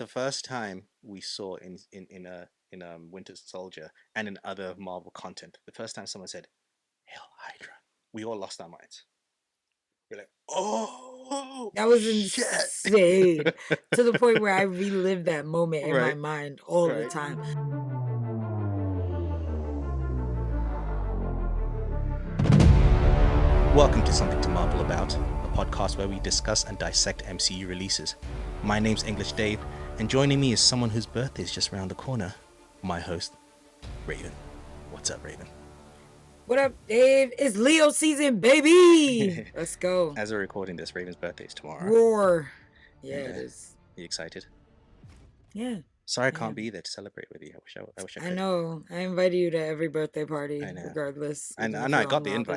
the first time we saw in Winter Soldier and in other Marvel content, the first time someone said "Hail Hydra," we all lost our minds. We're like, "Oh That was shit!" insane to the point where I relive that moment in my Right, mind all the right. time. Welcome to Something to Marvel About, a podcast where we discuss and dissect MCU releases. My name's English Dave, and joining me is someone whose birthday is just around the corner. My host, Raven. What's up, Raven? What up, Dave? It's Leo season, baby. Let's go. As we're recording this, Raven's birthday is tomorrow. Roar. Yeah, And it is. are you excited? Yeah. Sorry I I can't am. be there to celebrate with you. I wish I I could. know. I invited you to every birthday I party, know. regardless, And even I if know I you're got on the the invite.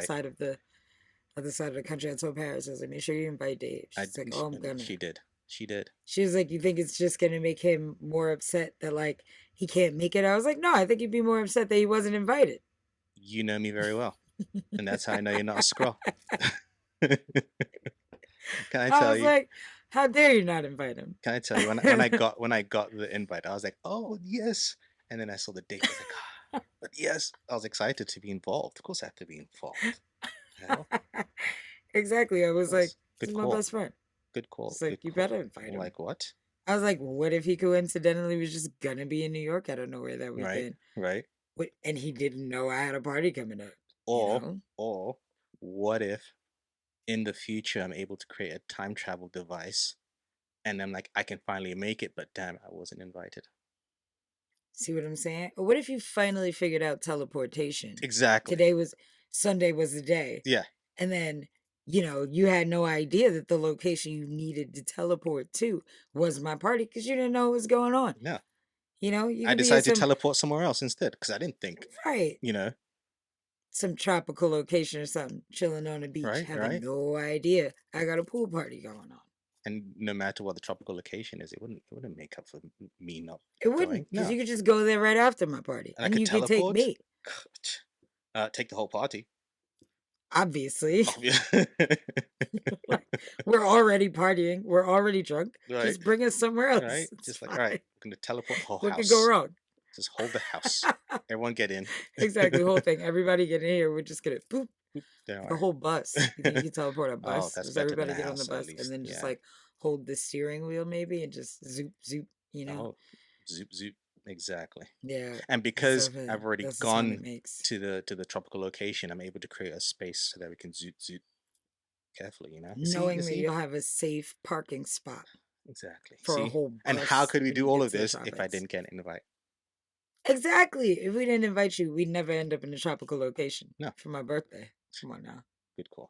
other side of the country. I told Paris, I was like, make sure you invite Dave. I She's like, oh, I'm gonna. she did. She did. She was like, you think it's just gonna make him more upset that like he can't make it? I was like, no, I think he'd be more upset that he wasn't invited. You know me very well. And that's how I know you're not a scroll. Can I I tell was you? like, how dare you not invite him? Can I tell you when I got the invite, I was like, oh yes. And then I saw the date. I was like, but yes, I was excited to be involved. Of course, I have to be involved. Hell, Exactly. I of was like, course. this Good is my call. best friend. Good call. It's like, Good you call. better invite him. Like what? I was like, what if he coincidentally was just gonna be in New York out of nowhere that Right. weekend? Right. And he didn't know I had a party coming up, you Or know? or what if in the future I'm able to create a time travel device and I'm like I can finally make it, but damn, I wasn't invited. See what I'm saying? Or what if you finally figured out teleportation? Exactly. Today was Sunday was the day. Yeah. And then, you had no idea that the location you needed to teleport to was my party because you didn't know what was going on. No. You I could be in decided to some teleport somewhere else instead because I didn't think, right, you know, some tropical location or something, chilling on the beach, right, having right. no idea I got a pool party going on. And no matter what the tropical location is, it wouldn't make up for me not It going. wouldn't, because No, you could just go there right after my party, and I and could you could take teleport. me. Take the whole party. Obviously, Obvious. like we're already partying, we're already drunk. Right, Just bring us somewhere else. right. It's Just like, all right, fine. we're gonna teleport the whole What could go house. wrong? Just hold the house. Everyone get in. Exactly, the whole thing. Everybody get in here. We're just gonna boop Don't like a worry. whole bus. You think you can teleport a Oh, bus? that's Just better than everybody a get on the house at bus and least. then just Yeah. like hold the steering wheel maybe and just zoop zoop. Oh, zoop zoop. Exactly. Yeah. And Just because have it. I've already That's the sound it gone makes. to the tropical location, I'm able to create a space so that we can zoot zoot carefully. You Knowing that see, you'll have a safe parking spot exactly. for a See, whole and how bus could we when do you all get of to the this if I tropics. didn't get an invite? Exactly. If we didn't invite you, we'd never end up in a tropical location No. for my birthday. Come on now. Good call.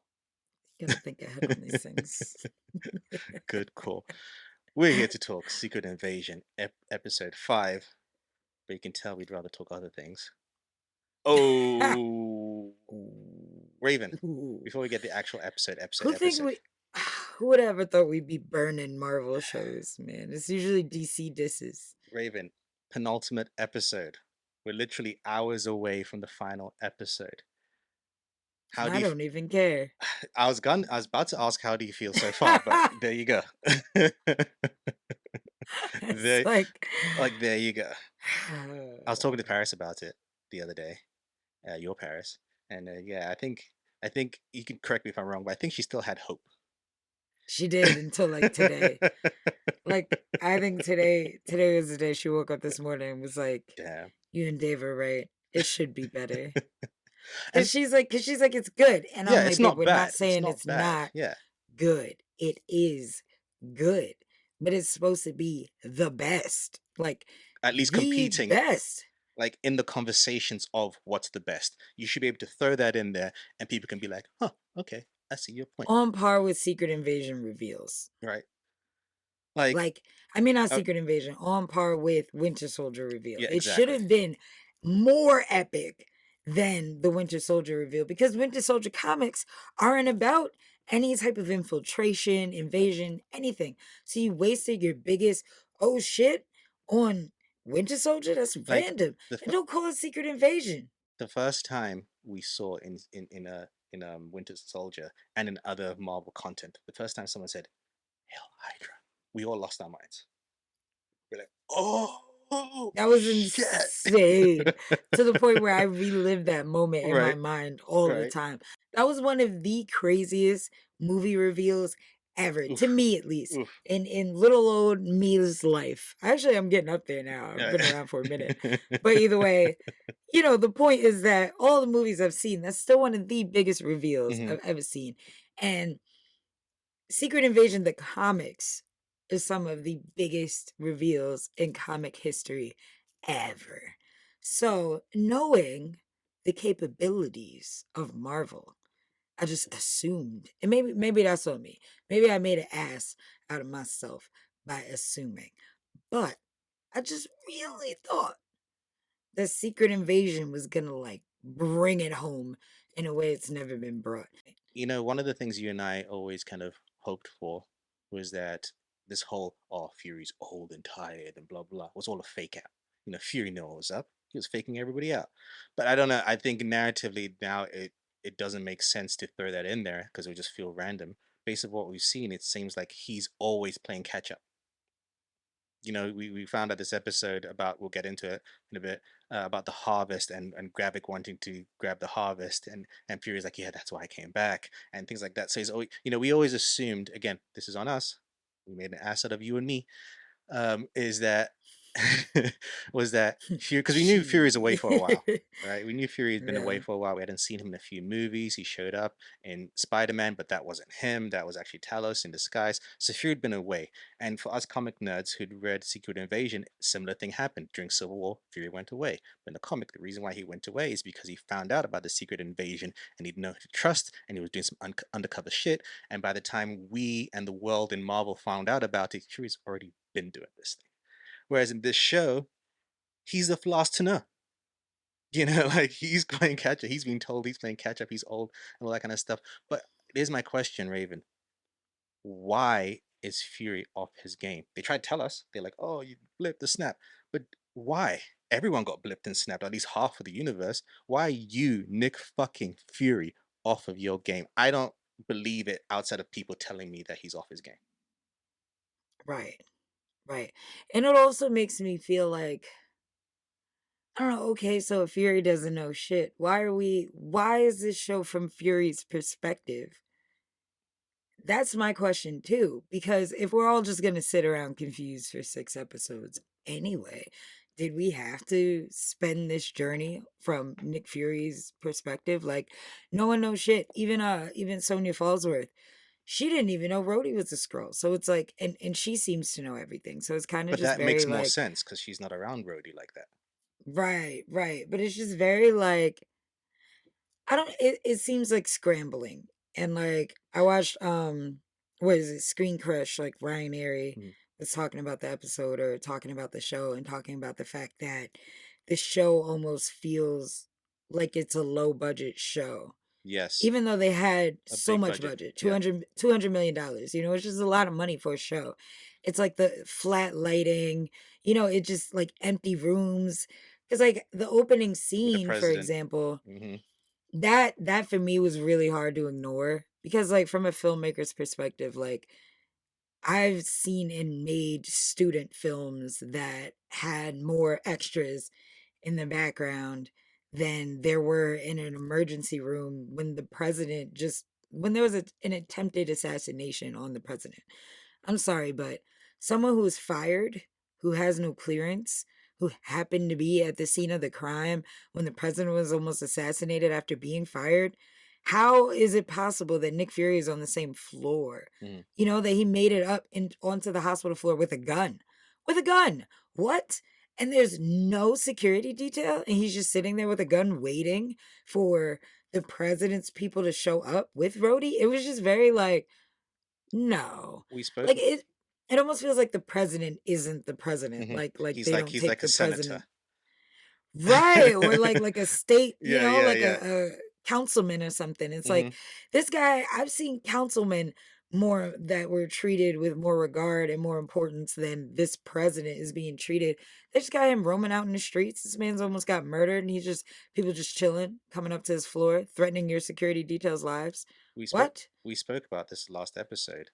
You gotta think ahead on these things. Good call. We're here to talk Secret Invasion, episode 5, but you can tell we'd rather talk other things. Oh, Raven. Ooh. Before we get the actual episode, Who think we who would ever thought we'd be burning Marvel shows, man? It's usually DC disses. Raven, penultimate episode. We're literally hours away from the final episode. How And do I you? don't even care. I was about to ask how do you feel so far, but there you go. It's there, like there you go. I was talking to Paris about it the other day. Your Paris, and yeah, I think you can correct me if I'm wrong, but I think she still had hope. she did until like today. Like I think today was the day she woke up this morning and was like, Damn. you and Dave are right. It should be better. And Cause she's like, it's good. And yeah, I'm like, it's babe, not we're not bad. It's saying not it's bad. not Yeah, good. It is good. But it's supposed to be the best. Like at least the competing best. like in the conversations of what's the best. You should be able to throw that in there, and people can be like, "Huh, okay, I see your point." On par with Secret Invasion reveals. Right? Like, Like, I mean, not uh, Secret Invasion, on par with Winter Soldier reveal. yeah, It should exactly. have been more epic than the Winter Soldier reveal because Winter Soldier comics aren't about any type of infiltration, invasion, anything. So you wasted your biggest oh shit on Winter Soldier? That's Like random. the And don't call it Secret Invasion. the first time we saw in Winter Soldier and in other Marvel content, the first time someone said "Hail Hydra," we all lost our minds. Oh That was shit! insane to the point where I relive that moment in my Right, mind all the right. time. That was one of the craziest movie reveals ever, to Oof, me at least, oof. in little old me's life. Actually, I'm getting up there now. I've Yeah. been around for a minute. But either way, the point is that all the movies I've seen, that's still one of the biggest reveals Mhm. I've ever seen. And Secret Invasion, the comics, is some of the biggest reveals in comic history ever. So, knowing the capabilities of Marvel, I just assumed, and maybe that's on me. Maybe I made an ass out of myself by assuming. But I just really thought that Secret Invasion was gonna like bring it home in a way it's never been brought. One of the things you and I always kind of hoped for was that this whole, oh, Fury's old and tired and blah blah was all a fake out. Fury knew what was up. He was faking everybody out. But I don't know. I think narratively now it doesn't make sense to throw that in there because it would just feel random. Based on what we've seen, it seems like he's always playing catch up. We found out this episode about, we'll get into it in a bit, about the harvest and Gravik wanting to grab the harvest, and Fury's like, yeah, that's why I came back, and things like that. So he's always, we always assumed, again, this is on us, we made an ass out of you and me, is that was that Fury, because we knew Fury was away She. for a while, right? We knew Fury had been away Yeah. for a while. We hadn't seen him in a few movies. He showed up in Spider-Man, but that wasn't him. That was actually Talos in disguise. So Fury had been away. And for us comic nerds who'd read Secret Invasion, similar thing happened. During Civil War, Fury went away. But in the comic, the reason why he went away is because he found out about the Secret Invasion and he'd know who to trust, and he was doing some undercover shit. And by the time we and the world in Marvel found out about it, Fury's already been doing this thing. Whereas in this show, he's the last to know. Like he's playing catch up. He's being told he's playing catch up. He's old and all that kind of stuff. But here's my question, Raven. Why is Fury off his game? They try to tell us. They're like, oh, you blipped the snap. But why? Everyone got blipped and snapped, at least half of the universe. Why are you, Nick fucking Fury, off of your game? I don't believe it outside of people telling me that he's off his game. Right. Right. And it also makes me feel like, I don't know, okay, so if Fury doesn't know shit, why is this show from Fury's perspective? That's my question too, because if we're all just gonna sit around confused for 6 episodes anyway, did we have to spend this journey from Nick Fury's perspective? Like, no one knows shit. Even Sonya Fallsworth, she didn't even know Rhodey was a scroll. So it's like, and she seems to know everything. So it's kind of But just that very makes more like, sense because she's not around Rhodey like that. right, right. But it's just very like, I don't it seems like scrambling. And like I watched what is it, Screen Crush, like Ryan Airy Mhm. was talking about the episode or talking about the show and talking about the fact that the show almost feels like it's a low budget show. Yes, Even though they had a so big much budget. budget, Yeah. $200 million, it's just a lot of money for a show. It's like the flat lighting, it just like empty rooms. Because like the opening With the scene, for president. example, Hmm. that for me was really hard to ignore because like from a filmmaker's perspective, like I've seen and made student films that had more extras in the background than there were in an emergency room when there was an attempted assassination on the president. I'm sorry, but someone who was fired, who has no clearance, who happened to be at the scene of the crime when the president was almost assassinated after being fired, how is it possible that Nick Fury is on the same floor? Hmm. That he made it up onto the hospital floor with a gun. With a gun. What? And there's no security detail, and he's just sitting there with a gun waiting for the president's people to show up with Rhodey. It was just very like, no. We spoke. Like, it almost feels like the president isn't the president, Hmm. like He's they like don't he's take like a the senator. president. Right, or like a state, Yeah, yeah, like yeah. a councilman or something. It's Hmm. like, this guy I've seen councilmen more that were treated with more regard and more importance than this president is being treated. They just got him roaming out in the streets. This man's almost got murdered, and he's just people just chilling, coming up to his floor, threatening your security details' lives. We spoke What? we spoke about this last episode.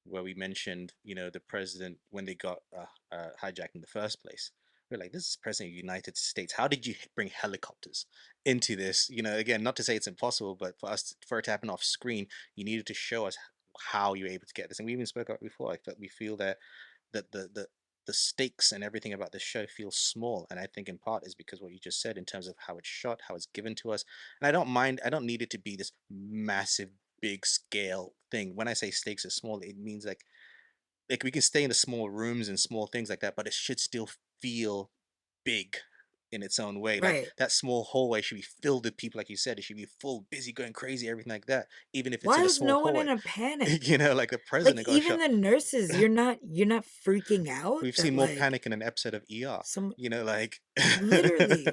where we mentioned, the president when they got hijacked in the first place. We're like, this is president of the United States. How did you bring helicopters into this? Again, not to say it's impossible, but for it to happen off screen, you needed to show us how you're able to get this. And we even spoke about before. We feel that the stakes and everything about this show feels small, and I think in part is because what you just said in terms of how it's shot, how it's given to us. And I don't need it to be this massive big scale thing. When I say stakes are small, it means like we can stay in the small rooms and small things like that, but it should still feel big in its own way. Like Right. that small hallway should be filled with people, like you said. It should be full, busy, going crazy, everything like that, even if it's Why in a is small no one hallway. in a panic? Like the Like president got even shot. the nurses, you're not freaking out We've that seen more like panic in an episode of ER. some Like literally,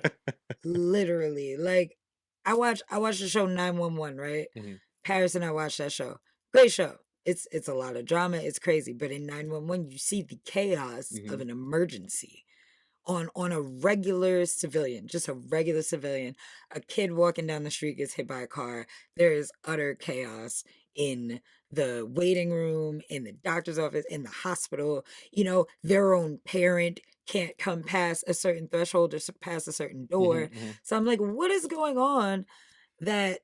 literally. Like I watched the show 911, right? Mhm, Paris and I watched that show. Great show. It's a lot of drama, it's crazy, but in 911 you see the chaos of mhm, an emergency on a regular civilian, just a regular civilian. A kid walking down the street gets hit by a car. There is utter chaos in the waiting room, in the doctor's office, in the hospital. Their own parent can't come past a certain threshold or past a certain mhm, door. mhm. So I'm like, what is going on that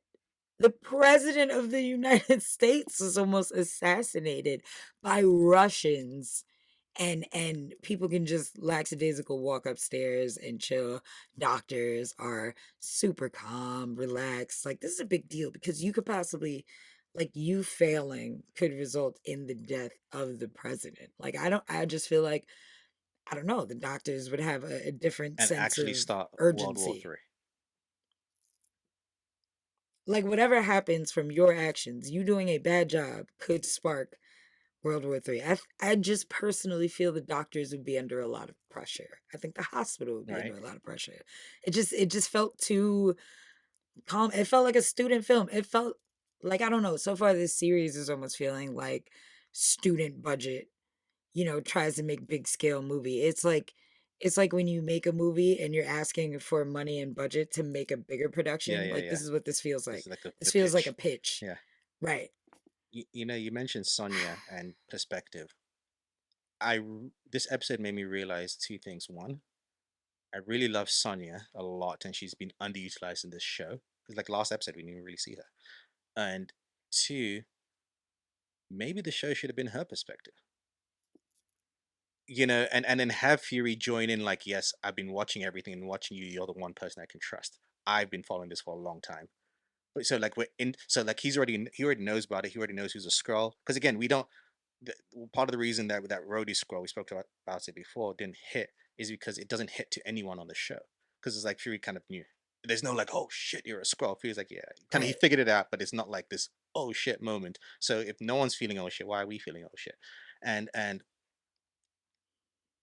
the president of the United States was almost assassinated by Russians, and people can just lackadaisical walk upstairs and chill. Doctors are super calm, relaxed. Like this is a big deal because you could possibly, like, you failing could result in the death of the president. Like I just feel like, I don't know, the doctors would have a different And sense actually of start World War urgency. Three. Like whatever happens from your actions, you doing a bad job could spark World War III. I just personally feel the doctors would be under a lot of pressure. I think the hospital would be Right? under a lot of pressure. It just felt too calm. It felt like a student film. It felt like, I don't know. So far, this series is almost feeling like student budget. Tries to make big scale movie. It's like when you make a movie and you're asking for money and budget to make a bigger Yeah, production. yeah, Like yeah. this is what this feels This like. is like This the feels like a pitch. pitch, Yeah. right? You mentioned Sonya and perspective. This episode made me realize two things. One, I really love Sonya a lot, and she's been underutilized in this show. Because like last episode, we didn't even really see her. And two, maybe the show should have been her perspective. And then have Fury join in, like, yes, I've been watching everything and watching you. You're the one person I can trust. I've been following this for a long time. But so like we're in, so like he already knows about it. He already knows who's a scroll. Because again, we don't. The, part of the reason that Rhodey scroll, we spoke about it before, didn't hit is because it doesn't hit to anyone on the show. Because it's like Fury kind of knew. There's no like, oh shit, you're a scroll. Fury's like, yeah, kind of he Right. figured it out, but it's not like this oh shit moment. So if no one's feeling oh shit, why are we feeling oh shit? And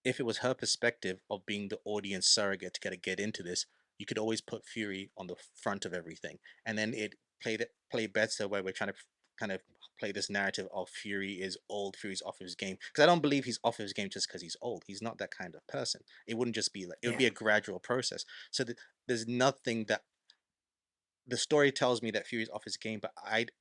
if it was her perspective of being the audience surrogate to get into this, you could always put Fury on the front of everything, and then it play better where we're trying to kind of play this narrative of Fury is old, Fury's off his game. Because I don't believe he's off his game just because he's old. He's not that kind of person. It wouldn't just be like it would Yeah. be a gradual process. So there's nothing that the story tells me that Fury's off his game, but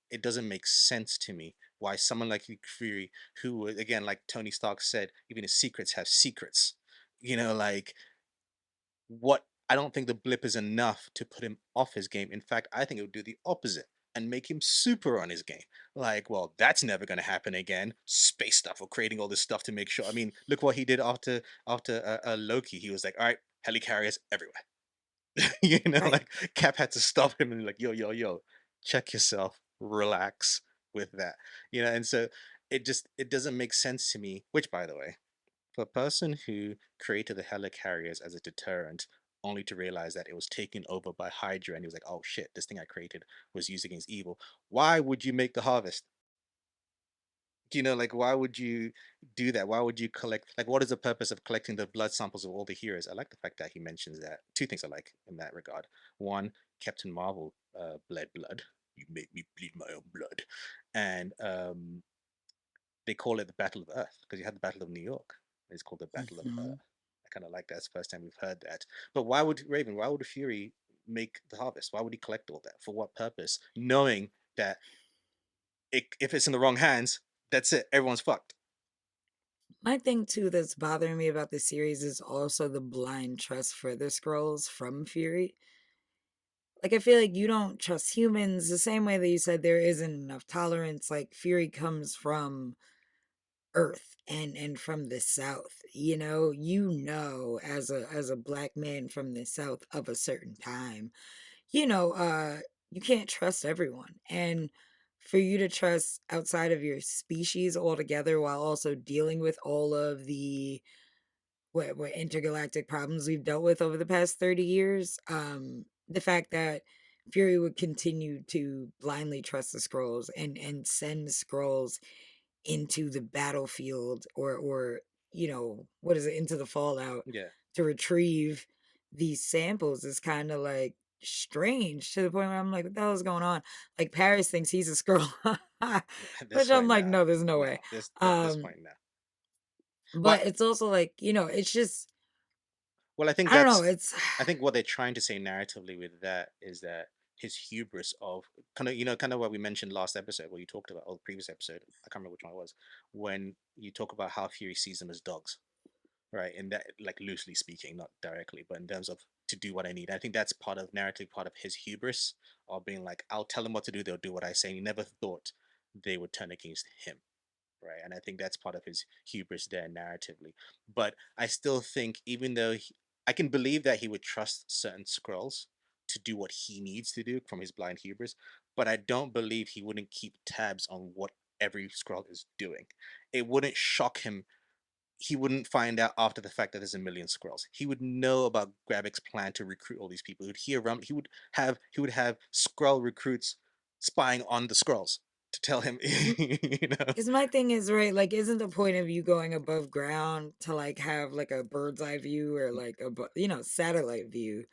it doesn't make sense to me why someone like Fury, who again, like Tony Stark said, even his secrets have secrets. Like what I don't think the blip is enough to put him off his game. In fact, I think it would do the opposite and make him super on his game. Like, well, that's never going to happen again. Space stuff or creating all this stuff to make sure. I mean, look what he did after Loki. He was like, all right, helicarriers everywhere. Right. Like Cap had to stop him and be like, yo, yo, yo, check yourself, relax with that. And so it doesn't make sense to me, which by the way, for a person who created the helicarriers as a deterrent, only to realize that it was taken over by Hydra and he was like, oh shit, this thing I created was used against evil. Why would you make the harvest? Like why would you do that? Why would you collect, like, what is the purpose of collecting the blood samples of all the heroes? I like the fact that he mentions that. Two things I like in that regard. One, Captain Marvel bled blood. You make me bleed my own blood. And they call it the Battle of Earth because you had the Battle of New York. It's called the Battle of Hmm. Earth. I kind of like that. It's the first time we've heard that. But why would Raven, why would Fury make the harvest? Why would he collect all that? For what purpose? Knowing that if it's in the wrong hands, That's it. Everyone's fucked. My thing too that's bothering me about the series is also the blind trust for the scrolls from Fury. Like I feel like you don't trust humans the same way that you said there isn't enough tolerance. Like Fury comes from Earth and from the South. As a black man from the South of a certain time, you know, uh, you can't trust everyone. And for you to trust outside of your species altogether while also dealing with all of the what intergalactic problems we've dealt with over the past 30 years, the fact that Fury would continue to blindly trust the scrolls and send scrolls into the battlefield or what is it, into the fallout Yeah, to retrieve these samples is kind of like strange to the point where I'm like, what the hell is going on? Like Paris thinks he's a scroll. at this Which I'm point like, now, no, there's no no, way. this at this um point now. But but it's also like, it's just, well, I think I don't know, that's it's I think what they're trying to say narratively with that is that his hubris of kind of what we mentioned last episode, where you talked about, or the previous episode, I can't remember which one it was, when you talk about how Fury sees them as dogs, right? And that, like, loosely speaking, not directly, but in terms of to do what I need. I think that's part of narrative, part of his hubris of being like, I'll tell them what to do, they'll do what I say. And he never thought they would turn against him, right? And I think that's part of his hubris there narratively. But I still think, even though I can believe that he would trust certain scrolls to do what he needs to do from his blind hubris, but I don't believe he wouldn't keep tabs on what every scroll is doing. It wouldn't shock him. He wouldn't find out after the fact that there's a million scrolls. He would know about Gravik's plan to recruit all these people. He would hear around. He would have scroll recruits spying on the scrolls to tell him, you know. because my thing is, right, like, isn't the point of you going above ground to like have like a bird's eye view or like satellite view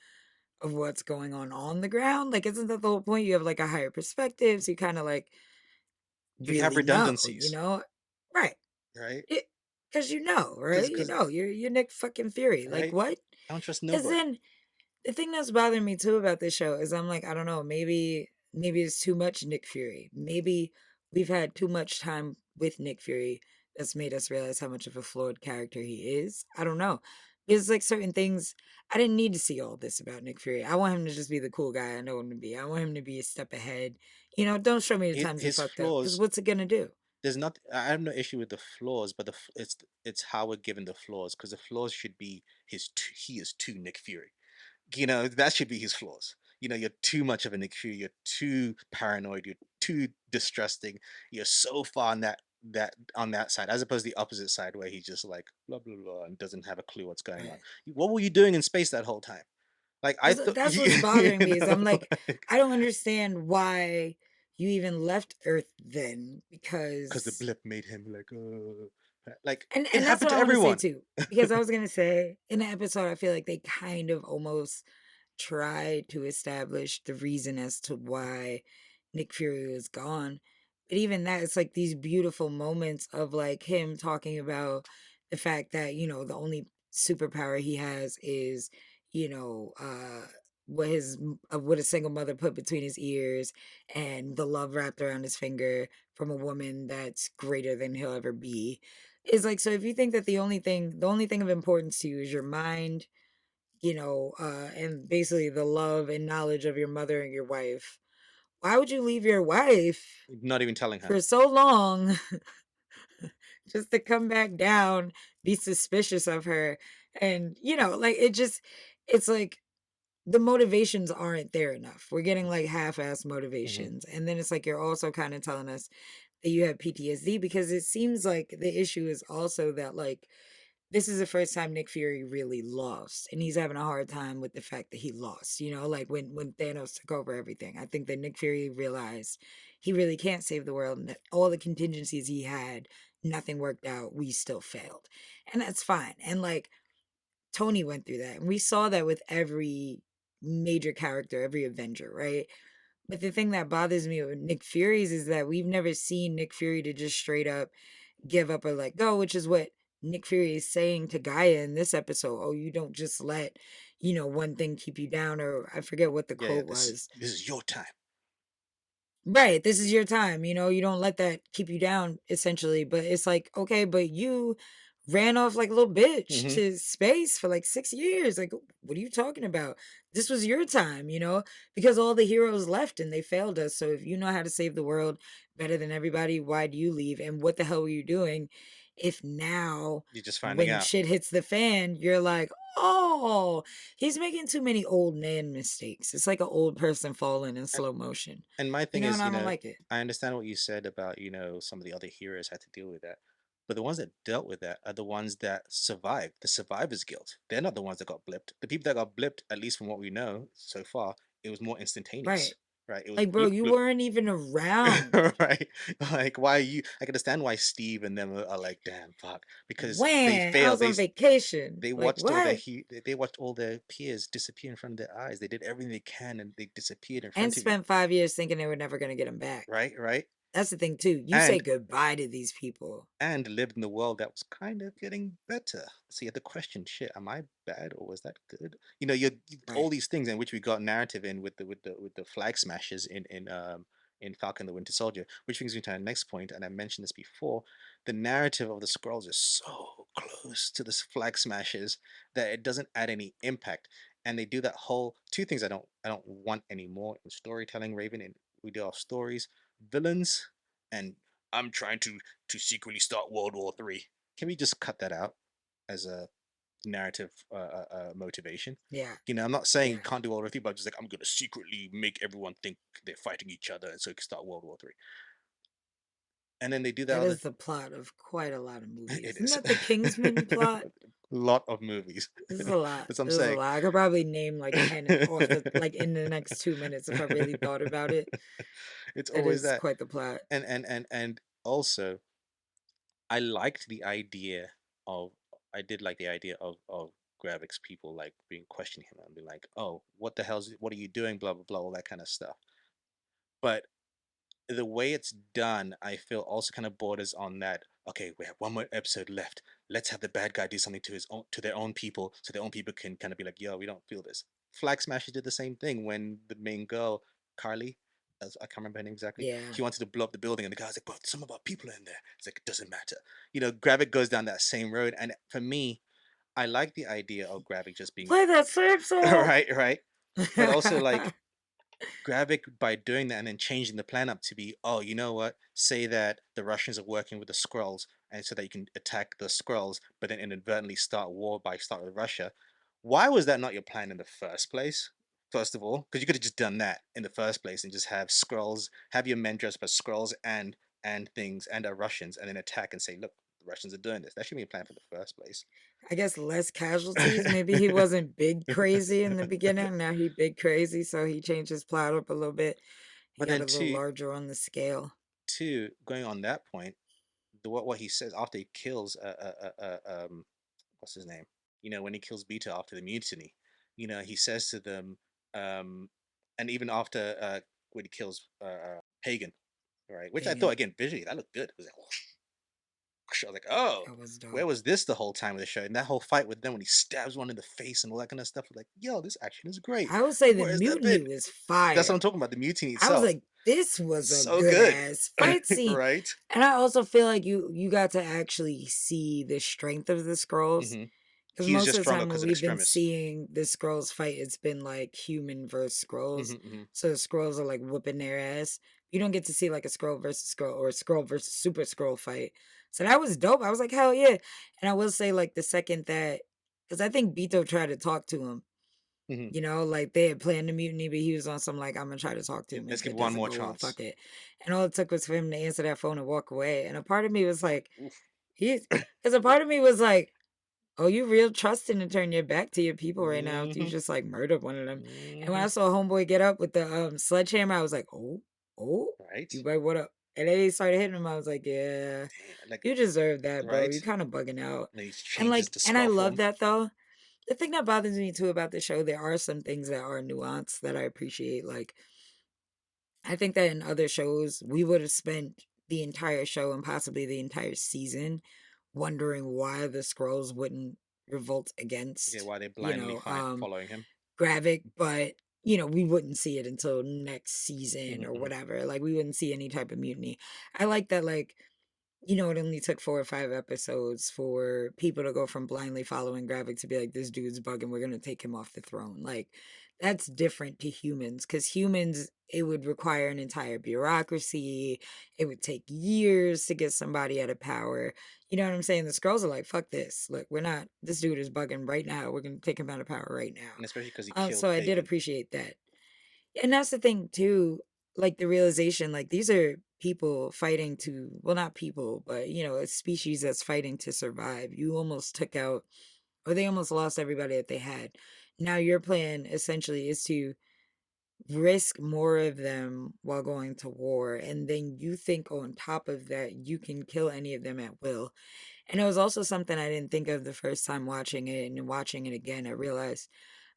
of what's going on the ground? Like, isn't that the whole point? You have like a higher perspective, so you kind of like You'd have really know, redundancies, right? right? Because right? Because You're Nick fucking Fury. Like right, what? I don't trust Because nobody. then the thing that's bothering me too about this show is I'm like, I don't know, maybe it's too much Nick Fury. Maybe we've had too much time with Nick Fury that's made us realize how much of a flawed character he is. I don't know. It's like certain things I didn't need to see all this about Nick Fury. I want him to just be the cool guy I know him to be. I want him to be a step ahead. Don't show me the times he His fucked up because flaws. what's it gonna do? There's not. I have no issue with the flaws, but it's how we're given the flaws, because the flaws should be he is too Nick Fury. That should be his flaws. You're too much of a Nick Fury. You're too paranoid. You're too distrusting. You're so far on that side, as opposed to the opposite side where he's just like blah blah blah and doesn't have a clue what's going on. Right. What were you doing in space that whole time? Like, I thought, That's what's bothering me is I'm like, like, I don't understand why you even left Earth then because the because blip made him like it and that's happened what to I want to say everyone. too. Because I was gonna say in the episode, I feel like they kind of almost tried to establish the reason as to why Nick Fury was gone. But even that, it's like these beautiful moments of like him talking about the fact that, the only superpower he has is, you know, uh, what a single mother put between his ears and the love wrapped around his finger from a woman that's greater than he'll ever be. Is like, so if you think that the only thing of importance to you is your mind, and basically the love and knowledge of your mother and your wife. Why would you leave your wife Not even telling her. for so long just to come back down, be suspicious of her? And, like it's like the motivations aren't there enough. We're getting like half ass Hmm. motivations. And then it's like you're also kind of telling us that you have PTSD because it seems like the issue is also that like this is the first time Nick Fury really lost, and he's having a hard time with the fact that he lost. Like when Thanos took over everything, I think that Nick Fury realized he really can't save the world, and that all the contingencies he had, nothing worked out. We still failed, and that's fine. And like Tony went through that, and we saw that with every major character, every Avenger, right? But the thing that bothers me with Nick Fury's is that we've never seen Nick Fury to just straight up give up or let go, which is what Nick Fury is saying to Gaia in this episode. Oh, you don't just let, one thing keep you down, or I forget what the Yeah, yeah. quote This was. this is your time. Right, this is your time, you don't let that keep you down essentially, but it's like, okay, but you ran off like a little bitch Hmm. to space for like 6 years. Like, what are you talking about? This was your time, because all the heroes left and they failed us. So if you know how to save the world better than everybody, why do you leave? And what the hell were you doing if now You're just finding when out. shit hits the fan, you're like, "Oh, he's making too many old man mistakes." It's like an old person falling in slow motion. And my thing And is, I don't like it. I understand what you said about, some of the other heroes had to deal with that. But the ones that dealt with that are the ones that survived, the survivor's guilt. They're not the ones that got blipped. The people that got blipped, at least from what we know so far, it was more instantaneous, Right. right? It was Like, bro, bloop, you bloop. weren't even around. Right? Like, why are you? I can understand why Steve and them are like, damn, fuck, because they When I failed. was on vacation. They Like, watched all what? they watched all their peers disappear in front of their eyes. They did everything they can, and they disappeared in And front of you. spent 5 years thinking they were never gonna get him back. Right, right. That's the thing too. You say And goodbye to these people. lived in the world that was kind of getting better. So you had to question, shit, am I bad or was that good? All Right. these things in which we got narrative in with the flag smashes in Falcon the Winter Soldier, which brings me to our next point, and I mentioned this before. The narrative of the scrolls is so close to the flag smashes that it doesn't add any impact. And they do that whole two things I don't want anymore in storytelling, Raven, and we do our stories, villains and I'm trying to secretly start World War III. Can we just cut that out as a narrative motivation? Yeah. I'm not saying you Yeah. can't do World War III, but I'm just like I'm gonna secretly make everyone think they're fighting each other, and so you can start World War III. And then they do that That other. is the plot of quite a lot of It movies. Isn't is that the Kingsman plot? lot of movies. This is a lot. That's what I'm This is a saying. lot. I could probably name like 10 off the like in the next 2 minutes if I really thought about it. It's That always is that, quite the plot. and also I liked the idea of I did like the idea of Gravik's people like being questioning him and being like, oh, what are you doing? Blah blah blah, all that kind of stuff. But the way it's done, I feel also kind of borders on that. Okay, we have one more episode left. Let's have the bad guy do something to their own people, so their own people can kind of be like, "Yo, we don't feel this." Flag Smashers did the same thing when the main girl, Carly, I can't remember her name exactly. Yeah. She wanted to blow up the building, and the guy's like, "But some of our people are in there." It's like it doesn't matter. Gravik goes down that same road, and for me, I like the idea of Gravik just being Play that same song. right, right, but also like Gravik by doing that and then changing the plan up to be, oh, you know what? Say that the Russians are working with the Skrulls, and so that you can attack the Skrulls, but then inadvertently start war by start with Russia. Why was that not your plan in the first place? First of all, because you could have just done that in the first place and just have Skrulls, have your men dressed as Skrulls and things and Russians, and then attack and say, look, the Russians are doing this. That should be a plan for the first place. I guess less casualties. Maybe he wasn't big crazy in the beginning. Now he big crazy, so he changed his plot up a little bit. He But got then a little two, larger on the scale. going on that point, what he says after he kills what's his name? When he kills Beta after the mutiny, he says to them, um, and even after when he kills Pagan, right? Which I thought Pagan. again visually that looked good. It was like, I was like, oh, That was where dope. was this the whole time of the show? And that whole fight with them when he stabs one in the face and all that kind of stuff, was like, yo, this action is great. I would say the Where's that mutiny bit? was That's what I'm fire. talking about. The mutiny I was itself, like, this was a so good good, ass fight scene. right? And I also feel like you got to actually see the strength of the scrolls. Hmm. Because He's most just of the stronger time when because of we've been Extremis. seeing the scrolls fight, it's been like human versus Hmm. scrolls. Hmm. So the scrolls are like whooping their ass. You don't get to see like a scroll versus scroll or a scroll versus super scroll fight. So that was dope. I was like, hell yeah. And I will say, like, the second that, because I think Bito tried to talk to him, Hmm. like they had planned the mutiny, but he was on some like, I'm gonna try to talk to him. Let's If give it one doesn't more go well, chance. fuck it. And all it took was for him to answer that phone and walk away. And a part of me was like, Oof. he's because a part of me was like, oh, you real trusting to turn your back to your people right now after you Hmm. just like murdered one of them. And when Hmm. I saw homeboy get up with the sledgehammer, I was like, oh, Right? you better what up? And then he started hitting him. I was like, yeah, Damn, like, you deserve that, bro. right? You kind of bugging out. And then he And changes like, the and I skull love form. that though. The thing that bothers me too about the show, there are some things that are nuanced that I appreciate. Like, I think that in other shows, we would have spent the entire show and possibly the entire season wondering why the scrolls wouldn't revolt Yeah, against, why they blindly um, following him. Gravik, but we wouldn't see it until next season or Hmm. whatever. Like we wouldn't see any type of mutiny. I like that, like, it only took 4 or 5 episodes for people to go from blindly following Gravik to be like, this dude's bugging, we're gonna take him off the throne. Like, that's different to humans, because humans, it would require an entire bureaucracy. It would take years to get somebody out of power. You know what I'm saying? The Skrulls are like, fuck this. Look, we're not, this dude is bugging right now. We're gonna take him out of power right now. And especially because he killed So I did Pagan. appreciate that. And that's the thing too, like the realization, like these are people fighting to, well, not people, but a species that's fighting to survive. You almost took out, or they almost lost everybody that they had. Now your plan essentially is to risk more of them while going to war, and then you think on top of that you can kill any of them at will. And it was also something I didn't think of the first time watching it, and watching it again I realized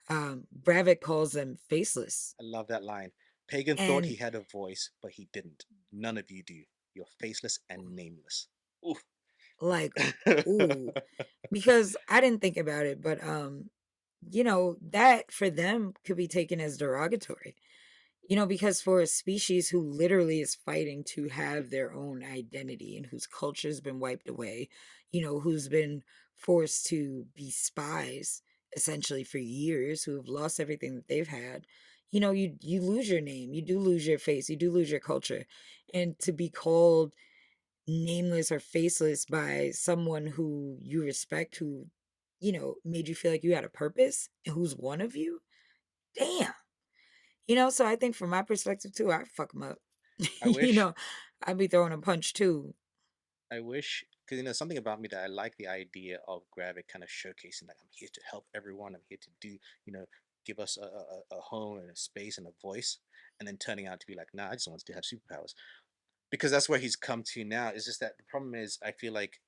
Bravik calls them faceless. I love that line. Pagan thought he And had a voice, but he didn't. None of you do. You're faceless and nameless. Oof. like, ooh, because I didn't think about it, but that for them could be taken as derogatory. Because for a species who literally is fighting to have their own identity and whose culture's been wiped away, who's been forced to be spies essentially for years, who have lost everything that they've had, you lose your name, you do lose your face, you do lose your culture. And to be called nameless or faceless by someone who you respect, who, made you feel like you had a purpose and who's one of you, damn. So I think from my perspective too, I fuck them up. I wish, I'd be throwing a punch too. I wish, because something about me that I like the idea of Gravik kind of showcasing, like, I'm here to help everyone, I'm here to do, you know, give us a home and a space and a voice, and then turning out to be like, nah, I just want to have superpowers. Because that's where he's come to now. Is just that the problem is, I feel like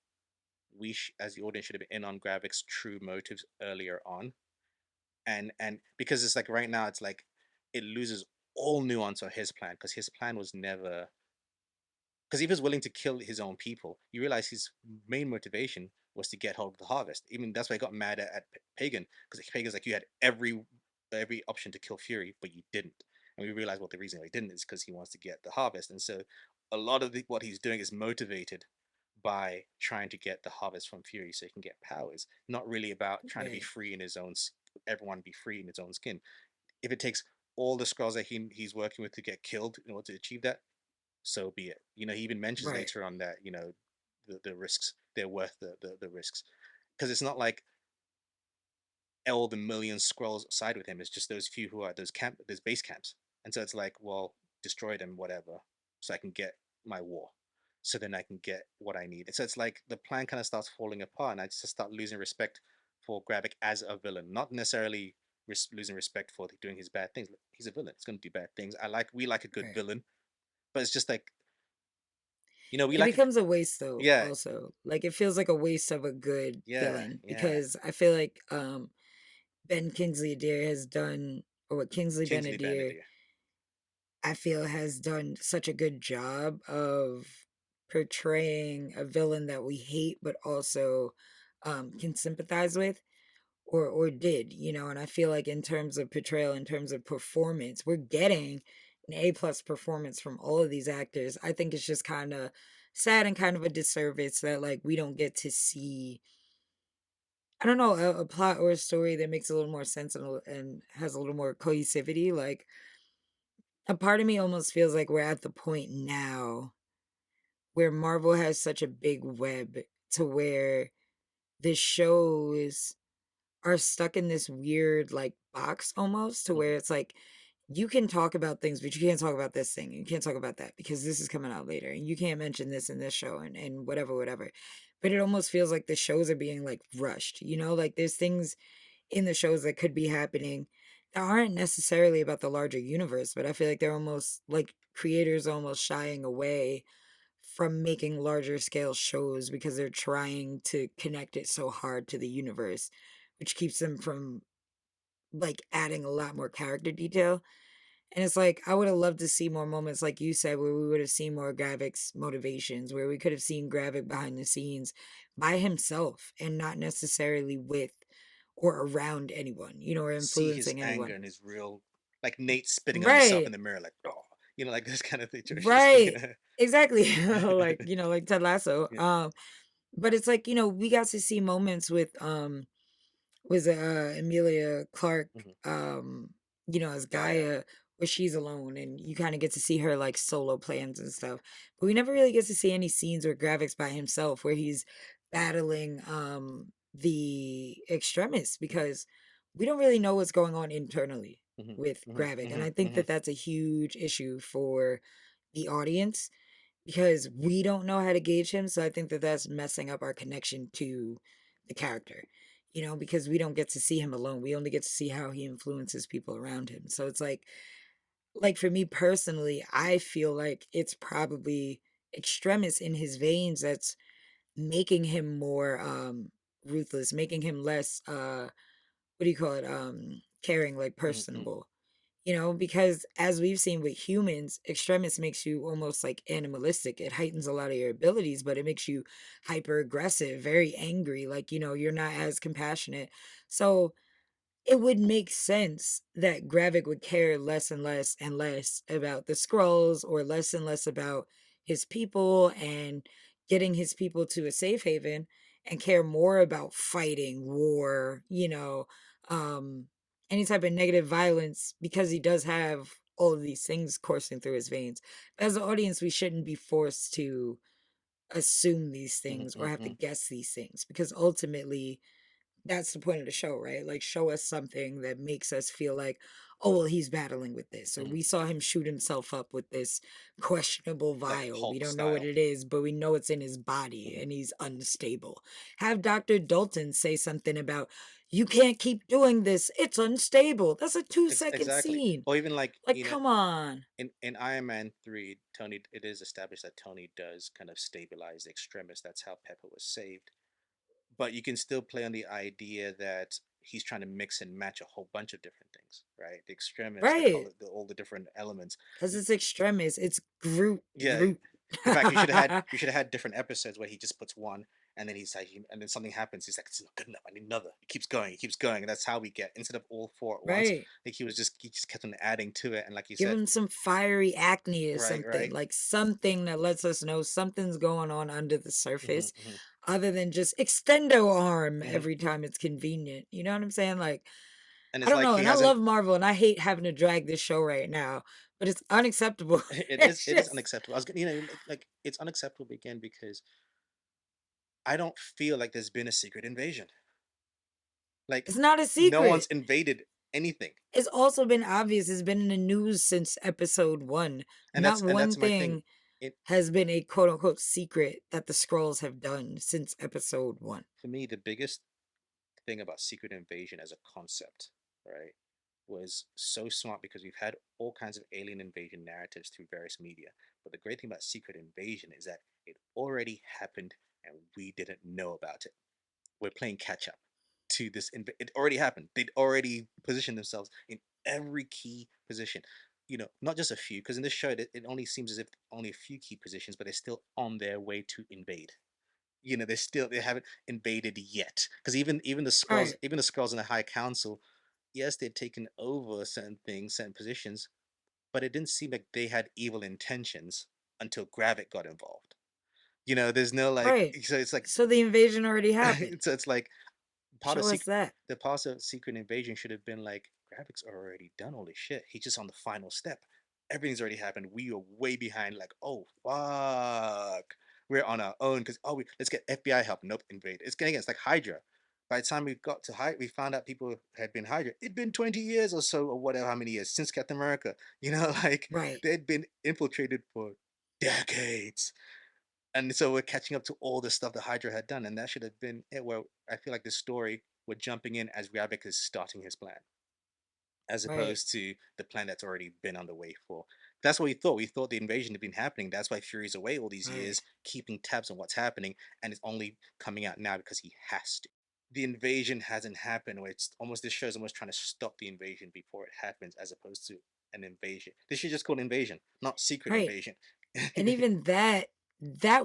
as the audience, should have been in on Gravik's true motives earlier on, and because it's like right now, it's like it loses all nuance of his plan, because his plan was never, because if he was willing to kill his own people, you realize his main motivation was to get hold of the harvest. Even that's why he got mad at Pagan, because Pagan's like, you had every option to kill Fury, but you didn't. And we realize what the reason why he didn't is because he wants to get the harvest. And so a lot of what he's doing is motivated by trying to get the harvest from Fury so he can get powers, not really about trying to be Right, free in his own, everyone be free in its own skin. If it takes all the scrolls that he's working with to get killed in order to achieve that, so be it. He even mentions right, later on that the risks, they're worth the risks, because it's not like all the million scrolls side with him. It's just those few who are those base camps, and so it's like, well, destroy them, whatever, so I can get my war, so then I can get what I need. And so it's like the plan kind of starts falling apart, and I just start losing respect for Gravik as a villain, not necessarily losing respect for doing his bad things. He's a villain. He's going to do bad things. We like a good right. villain, but it's just like, we It like a, becomes a waste though, yeah, also. Like it feels like a waste of a good yeah, villain, yeah. because I feel like Ben Kingsley Adair has done, or what Kingsley Kingsley Ben-Adir, Benedict. I feel has done such a good job of portraying a villain that we hate but also can sympathize with, or did, and I feel like in terms of portrayal, in terms of performance, we're getting an A+ performance from all of these actors. I think it's just kind of sad and kind of a disservice that like we don't get to see, I don't know, a plot or a story that makes a little more sense, and has a little more cohesivity. Like a part of me almost feels like we're at the point now where Marvel has such a big web to where the shows are stuck in this weird like box almost, to Hmm. where it's like you can talk about things, but you can't talk about this thing. You can't talk about that because this is coming out later. And you can't mention this in this show, and whatever, whatever. But it almost feels like the shows are being like rushed, like there's things in the shows that could be happening that aren't necessarily about the larger universe, but I feel like they're almost like creators almost shying away from making larger scale shows because they're trying to connect it so hard to the universe, which keeps them from like adding a lot more character detail. And it's like I would have loved to see more moments, like you said, where we would have seen more Gravik's motivations, where we could have seen Gravik behind the scenes by himself and not necessarily with or around anyone, or See his influencing anger anyone. and his real. like Nate spitting on himself in Right. the mirror, like, oh, like this kind of situation. Right. Exactly. Like, like Ted Lasso. Yeah. But it's like, we got to see moments with Emilia Clarke, Hmm. as Gaia. Gaia, where she's alone and you kind of get to see her like solo plans and stuff. But we never really get to see any scenes or graphics by himself where he's battling the extremists because we don't really know what's going on internally Hmm. with Hmm. Gravik. And Hmm. I think Hmm. that that's a huge issue for the audience because we don't know how to gauge him. So I think that that's messing up our connection to the character, because we don't get to see him alone. We only get to see how he influences people around him. So it's like for me personally, I feel like it's probably extremis in his veins that's making him more ruthless, making him less what do you call it? Caring, like Hmm. personable. Because as we've seen with humans, extremis makes you almost like animalistic. It heightens a lot of your abilities, but it makes you hyper aggressive, very angry. Like, you're not as compassionate. So it would make sense that Gravik would care less and less and less about the scrolls or less and less about his people and getting his people to a safe haven and care more about fighting war, um, any type of negative violence because he does have all of these things coursing through his veins. As an audience, we shouldn't be forced to assume these Hmm. things or have to Hmm. guess these things because ultimately that's the point of the show, right? Like, show us something that makes us feel like, oh, well, he's battling with this. Or Hmm. we saw him shoot himself up with this questionable Like vial. We Hulk don't know what style. it is, but we know it's in his body Hmm. and he's unstable. Have Dr. Dalton say something about, you can't keep doing this. It's unstable. That's a 2-second Exactly. scene. Or even like, Like, come on. in Iron Man 3, Tony, it is established that Tony does kind of stabilize the extremists. That's how Pepper was saved. But you can still play on the idea that he's trying to mix and match a whole bunch of different things, right? The extremists, they call Right. it all the different elements. Because it's extremist. It's Groot. Yeah. Groot. In fact, you should have had different episodes where he just puts one, and then he's like, and then something happens. He's like, it's not good enough. I need another. He keeps going. He keeps going, and that's how we get instead of all four at once. Right. Like he just kept on adding to it, and like you Give said, him some fiery acne or right, something, right. like something that lets us know something's going on under the Hmm. surface Hmm. other than just extendo arm Hmm. every time it's convenient. You know what I'm saying? Like, And I it's don't like know. he And I hasn't. love Marvel and I hate having to drag this show right now, but it's unacceptable. It is It's it is just, unacceptable. I was gonna, like it's unacceptable again because I don't feel like there's been a secret invasion. Like it's not a no one's secret. invaded anything, It's also been obvious. It's been in the news since episode one. and Not that's one my thing. thing It has been a quote unquote secret that the scrolls have done since episode one. For me, the biggest thing about secret invasion as a concept, right, was so smart because we've had all kinds of alien invasion narratives through various media. But the great thing about secret invasion is that it already happened and we didn't know about it. We're playing catch up to this. It already happened. They'd already positioned themselves in every key position. Not just a few, because in this show it only seems as if only a few key positions, but they're still on their way to invade. They haven't invaded yet, because even the scrolls Right. even the scrolls in the High Council, yes, they'd taken over certain things, certain positions, but it didn't seem like they had evil intentions until Gravik got involved. There's no like, Right. so it's like So the invasion already happened. so it's like part of Show us secret that. the part of secret invasion should have been like, Gravik's already done all this shit. He's just on the final step. Everything's already happened. We are way behind. Like, oh fuck, we're on our own because let's get FBI help. Nope, invade. It's like Hydra. By the time we got to Hydra, we found out people had been Hydra. It'd been 20 years or so, or whatever, how many years since Captain America. Like Right. they'd been infiltrated for decades, and so we're catching up to all the stuff that Hydra had done, and that should have been it. Where I feel like the story, we're jumping in as Ravik is starting his plan, as Right. opposed to the plan that's already been underway for. That's what we thought. We thought the invasion had been happening. That's why Fury's away all these Right. years, keeping tabs on what's happening, and it's only coming out now because he has to. The invasion hasn't happened. Where it's almost this show's almost trying to stop the invasion before it happens, as opposed to an invasion. This should just call it invasion, not secret Right. invasion. And even that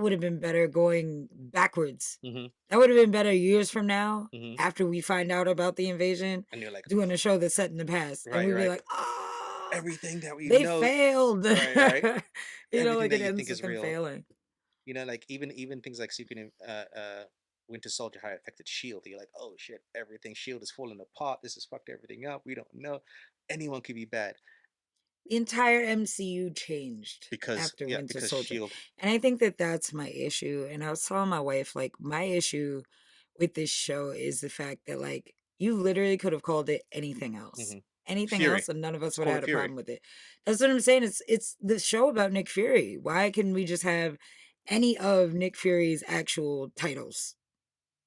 would have been better going backwards. Hmm. That would have been better years from now Hmm. after we find out about the invasion, And you're like, doing a show that's set in the past. And right, we'd be right. like, ah. everything that we They know, failed. right, right, everything Like that it you ends think with is them real. failing. Like even things like Winter Soldier, how it affected Shield. You're like, oh shit, everything Shield is falling apart. This has fucked everything up. We don't know. Anyone could be bad The entire MCU changed because after yeah, Winter because Soldier. Shield. And I think that that's my issue. And I was telling my wife, like, my issue with this show is the fact that, like, you literally could have called it anything else. Hmm. Anything else, Fury. and none of us Just would have call it had a Fury. problem with it. That's what I'm saying. It's the show about Nick Fury. Why can we just have any of Nick Fury's actual titles?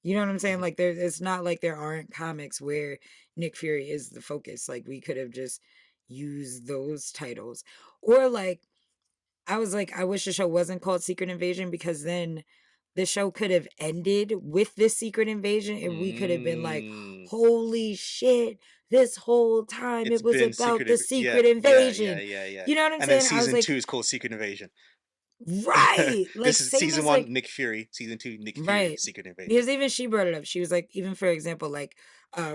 You know what I'm saying? Hmm. Like it's not like there aren't comics where Nick Fury is the focus. Like we could have just used those titles. Or like I was like, I wish the show wasn't called Secret Invasion because then the show could have ended with this secret invasion and we could have been like, Mm. holy shit, this whole time It's it was been about the Yeah, secret yeah, yeah, invasion. yeah, yeah. You know what I'm And then saying? I was season like, two is called Secret Invasion. right. This Like is same season as one, like Nick Fury. Season two, Nick Fury, right. Secret Invasion. Because even she brought it up. She was like, even for example, like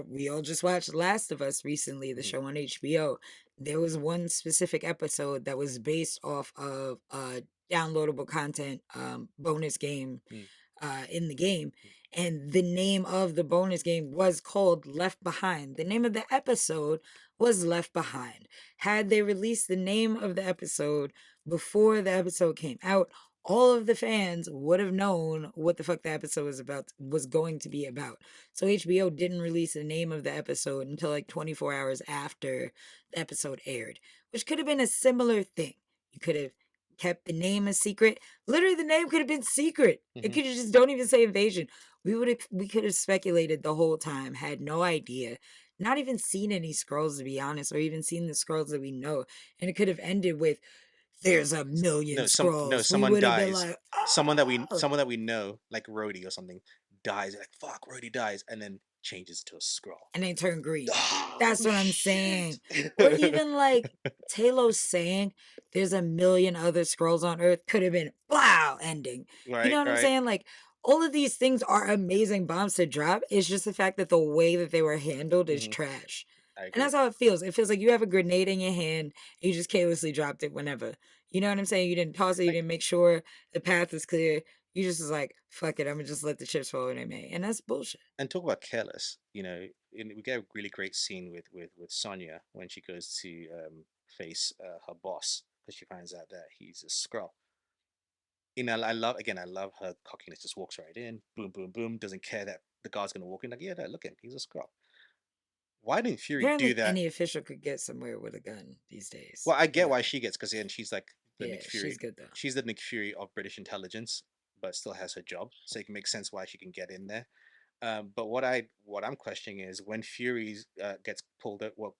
we all just watched Last of Us recently, the Hmm. show on HBO. There was one specific episode that was based off of downloadable content bonus game Mm. in the game. And the name of the bonus game was called Left Behind. The name of the episode was Left Behind. Had they released the name of the episode before the episode came out, all of the fans would have known what the fuck the episode was going to be about. So HBO didn't release the name of the episode until like 24 hours after the episode aired, which could have been a similar thing. You could have kept the name a secret. Literally, the name could have been secret. It Hmm. could have just don't even say invasion. We could have speculated the whole time, had no idea, not even seen any scrolls to be honest, or even seen the scrolls that we know. And it could have ended with there's a million No, scrolls. We someone would have been dies. like, oh, Someone that we know, like Rhodey or something, dies. Like fuck, Rhodey dies, and then changes to a scroll. and they turn green. Oh That's what I'm shit! saying. Or even like Talos saying there's a million other scrolls on Earth could have been wow ending. You know Right, what I'm right. saying? Like all of these things are amazing bombs to drop. It's just the fact that the way that they were handled is Hmm. trash. I And agree. that's how it feels. It feels like you have a grenade in your hand and you just carelessly dropped it whenever. You know what I'm saying? You didn't toss it, you Like, didn't make sure the path is clear. You just was like, fuck it, I'm gonna just let the chips fall where they may. And that's bullshit. and talk about careless. We get a really great scene with Sonya when she goes to face her boss because she finds out that he's a Skrull. I love her cockiness. Just walks right in, boom, boom, boom. Doesn't care that the guard's gonna walk in. Like, yeah, no, look at him. He's a Skrull. Why didn't Fury do Apparently, that? any official could get somewhere with a gun these days. Well, I get why Whatever. she gets because then she's like the Yeah, Nick she's Fury. good though. She's the Nick Fury of British intelligence, but still has her job, so it can make sense why she can get in there. But what I'm questioning is when Fury gets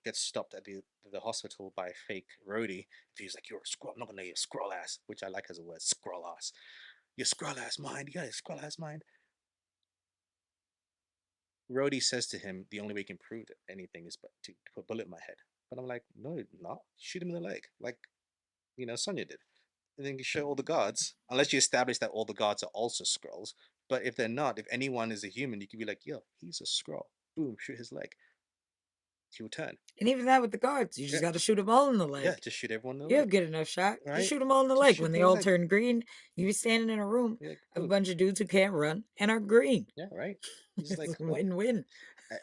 gets stopped at the hospital by fake Rhodey. He's like, "You're a scroll. I'm not gonna let you scroll ass," which I like as a word, scroll ass. Your scroll ass mind. You got a scroll ass mind. Rhodey says to him, "The only way you can prove that anything is but to put a bullet in my head." But I'm like, "No, not shoot him in the leg, like Sonya did." And then you show all the guards, unless you establish that all the guards are also scrolls. But if they're not, if anyone is a human, you can be like, yo, he's a scroll. Boom, shoot his leg. He will turn. And even that with the guards, you just Yeah, got to shoot them all in the yeah, leg. just shoot everyone in the You have leg, good enough shot. Just right? shoot them all in the Just leg. shoot When them they in the all leg. turn green, you be standing in a room You're like, of a boom, bunch of dudes who can't run and are green. yeah, right. He's It's like, a oh, win-win.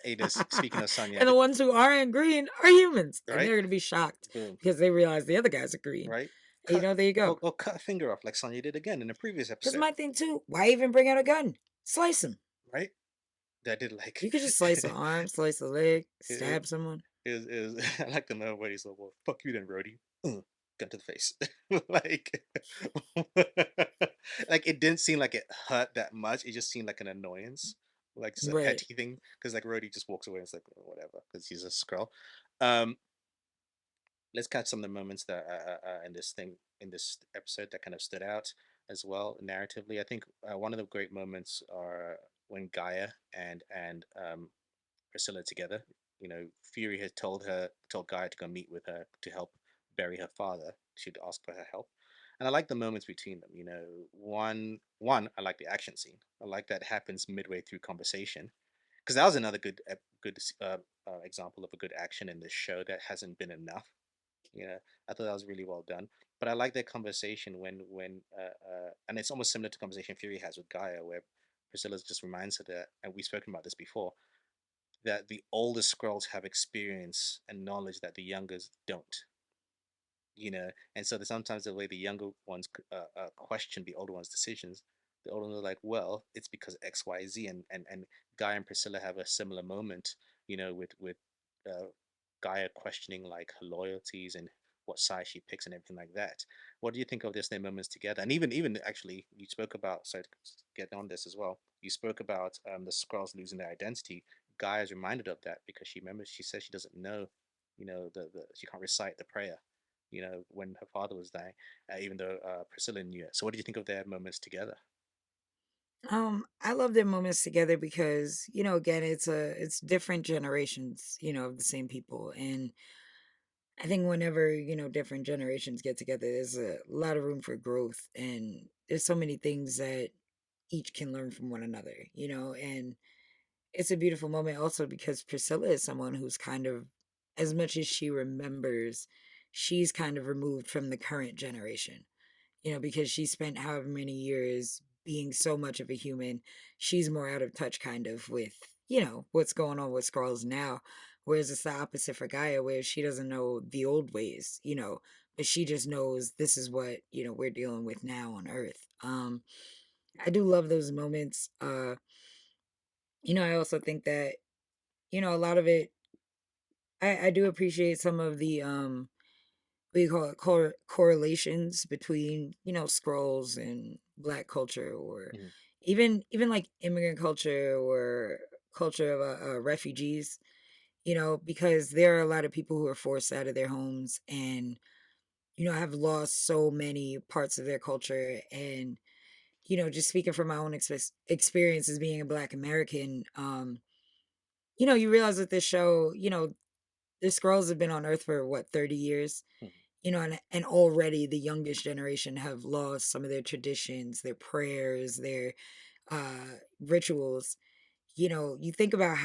Ada. Speaking of Sonya, And the ones who aren't green are humans, and right? they're gonna be shocked Boom, because they realize the other guys are green. right? And Cut there you go. or cut a finger off like Sonya did again in the previous Because episode, my thing too, why even bring out a gun? Slice them. right? That did like You could just slice an arm, slice a leg, it, stab someone. is I like the moment where he's like, "Well, fuck you then, Brody." Gun to the face, like, like it didn't seem like it hurt that much. It just seemed like an annoyance, like just a Right. petty thing. Because like Rhodey just walks away and it's like, "Oh, whatever, because he's a Skrull. Um, let's catch some of the moments that in this episode that kind of stood out as well narratively. I think one of the great moments are when Gaia and Priscilla together. Fury had told Gaia to go meet with her to help bury her father. She'd ask for her help. And I like the moments between them. One, I like the action scene. I like that it happens midway through conversation because that was another good example of a good action in this show that hasn't been enough. You know, I thought that was really well done. But I like that conversation and it's almost similar to conversation Fury has with Gaia, where Priscilla just reminds her that, and we've spoken about this before, that the older scrolls have experience and knowledge that the youngers don't. And so sometimes the way the younger ones question the older ones' decisions, the older ones are like, well, it's because XYZ, and Guy and Priscilla have a similar moment, with uh, Gaia questioning like her loyalties and what side she picks and everything like that. What do you think of this their moments together? And even actually, you spoke about, so to get on this as well, you spoke about the Skrulls losing their identity. Gaia is reminded of that because she remembers, she says she doesn't know, she can't recite the prayer, when her father was dying, even though Priscilla knew it. So, what do you think of their moments together? I love their moments together because, again, it's different generations, of the same people. And I think whenever, different generations get together, there's a lot of room for growth and there's so many things that each can learn from one another, and it's a beautiful moment also because Priscilla is someone who's kind of, as much as she remembers, she's kind of removed from the current generation, because she spent however many years being so much of a human. She's more out of touch kind of with, what's going on with Skrulls now. Whereas it's the opposite for Gaia, where she doesn't know the old ways, but she just knows this is what, we're dealing with now on Earth. I do love those moments. I also think that, a lot of it, I do appreciate some of the what do you call it, correlations between, scrolls and black culture, or Mm-hmm. even like immigrant culture or culture of refugees, because there are a lot of people who are forced out of their homes and, have lost so many parts of their culture. And, just speaking from my own experience as being a black American, you realize that this show, the scrolls have been on Earth for what, 30 years, Mm-hmm. and already the youngest generation have lost some of their traditions, their prayers, their rituals. You think about uh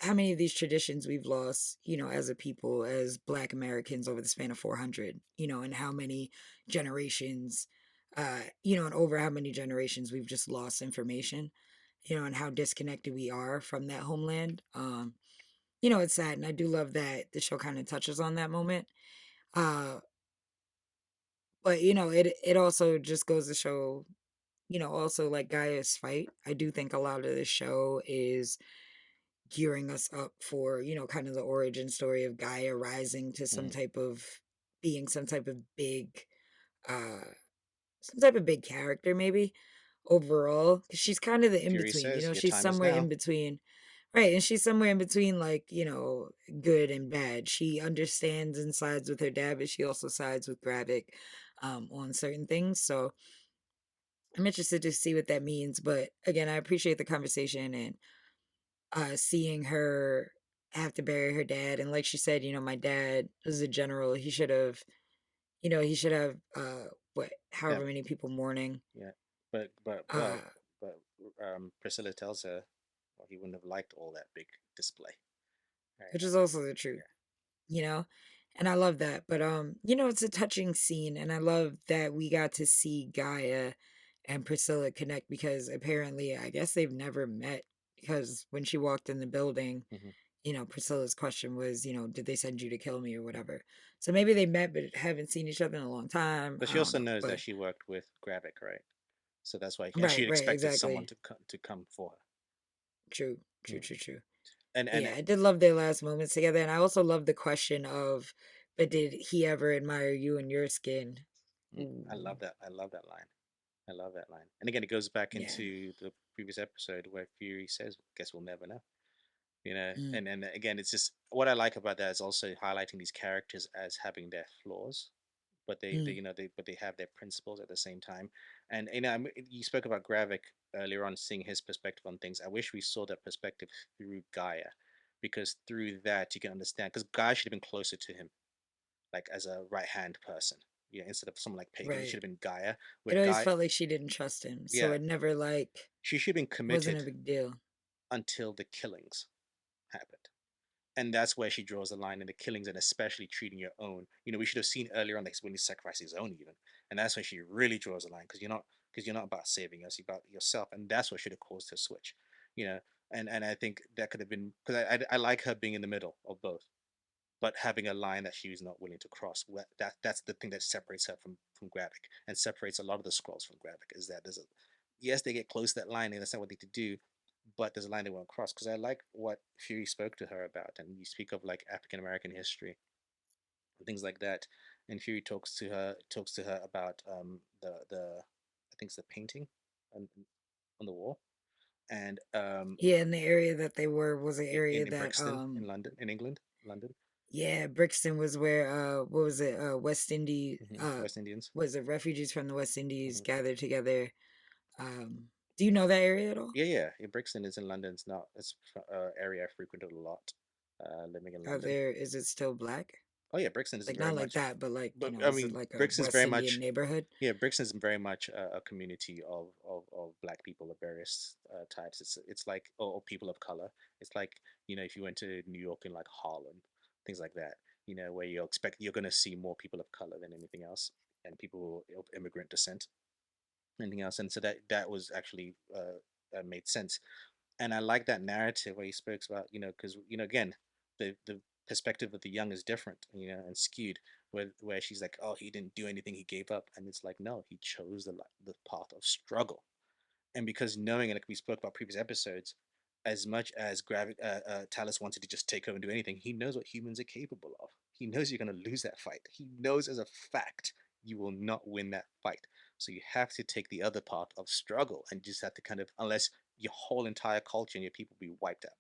how many of these traditions we've lost, as a people, as black Americans over the span of 400, and how many generations, and over how many generations we've just lost information, and how disconnected we are from that homeland. It's sad, and I do love that the show kind of touches on that moment. Uh, but it also just goes to show, also like Gaia's fight. I do think a lot of the show is gearing us up for, kind of the origin story of Gaia rising to Mm-hmm. being uh some type of big character maybe overall. 'Cause she's kind of the in Fury between, says, "Your she's time is somewhere in now." between. Right, and she's somewhere in between, like, good and bad. She understands and sides with her dad, but she also sides with Gravik, on certain things. So I'm interested to see what that means. But again, I appreciate the conversation and seeing her have to bury her dad. And like she said, my dad was a general. He should have what, Yeah, however many people mourning. yeah. But but but Uh, but Priscilla tells her, well, he wouldn't have liked all that big display. Right. which is also the truth. you know and I love that. But it's a touching scene, and I love that we got to see Gaia and Priscilla connect, because apparently I guess they've never met, because when she walked in the building, Yeah. Hmm. Priscilla's question was, did they send you to kill me or whatever. So maybe they met but haven't seen each other in a long time. But I she don't also know. knows that But she worked with Gravik, right? So that's why, and she right, right, expected someone exactly. to come for True, true, her. true, true. But And yeah, I did love their last moments together, and I also love the question of, but did he ever admire you and your skin? I Ooh, love that. I love that line. I love that line. And again, it goes back yeah. into the previous episode where Fury says, "Guess we'll never know." Mm, And again, it's just what I like about that is also highlighting these characters as having their flaws, but mm, they have their principles at the same time. And you spoke about Gravik earlier on, seeing his perspective on things. I wish we saw that perspective through Gaia, because through that you can understand. Because Gaia should have been closer to him, like as a right hand person. Instead of someone like Pagan, it should right. have been Gaia. Where It always Gaia, felt like she didn't trust him, so yeah, it never, like, she should have been wasn't a committed big deal. until the killings happened. And that's where she draws the line in the killings and especially treating your own. We should have seen earlier on that when he sacrificed his own even, and that's when she really draws the line because you're not about saving us, you're about yourself, and that's what should have caused her switch. You know, and I think that could have been because I like her being in the middle of both, but having a line that she was not willing to cross. That's the thing that separates her from Gravik and separates a lot of the scrolls from Gravik is that there's a yes they get close to that line, they understand what they need to do, but there's a line they won't cross. Because I like what Fury spoke to her about, and you speak of like African American history and things like that, and Fury talks to her about the I think it's the painting on, on the wall, and Yeah, and the area that they were was an area in that Brixton in London, in England, London. yeah, Brixton was where what was it? West Indies West Indians. was it refugees from the West Indies Hmm. gathered together. Do you know that area at all? Yeah. Brixton is in London. It's area I frequented a lot, living in Are London. there is it still black? Oh yeah, Brixton is Like very not like much. that, but like, But I is it mean, like a Brixton's West very Indian much. neighborhood? Yeah, Brixton's very much a community of black people of various types. It's like or people of color. It's like if you went to New York in like Harlem, things like that. Where you're gonna see more people of color than anything else, and people of immigrant descent, anything else. And so that was actually made sense. And I like that narrative where he speaks about because again the perspective of the young is different and skewed where she's like, oh, he didn't do anything, he gave up, and it's like, no, he chose the path of struggle. And because knowing, and like we spoke about previous episodes, as much as Talos wanted to just take over and do anything, he knows what humans are capable of. He knows you're going to lose that fight. He knows as a fact you will not win that fight. So you have to take the other path of struggle and just have to kind of, unless your whole entire culture and your people be wiped out.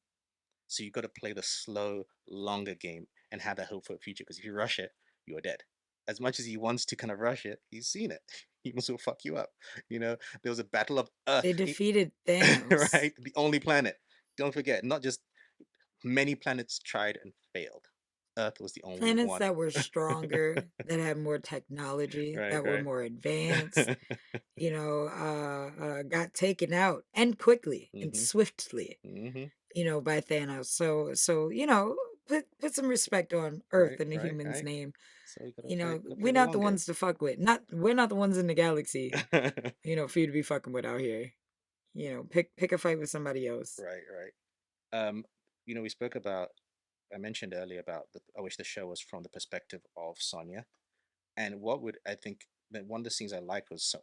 So you got to play the slow, longer game and have that hope for a future. Because if you rush it, you are dead. As much as he wants to kind of rush it, he's seen it. He must will fuck you up. There was a battle of They Earth, defeated Thanos. right? The only planet. Don't forget, not just many planets tried and failed. Earth was the only Planets one. that were stronger, that had more technology, Right, that were right. more advanced, got taken out and quickly and Hmm. swiftly, Hmm. by Thanos. So put some respect on Earth Right, and the right, human's right. name. So you gotta play We're the not long the game. ones to fuck with. Not we're not the ones in the galaxy, Right, for you to be fucking with out here. Pick a fight with somebody else. right. Um, we spoke about. I mentioned earlier about I wish the show was from the perspective of Sonya, and what would I think that one of the scenes I liked was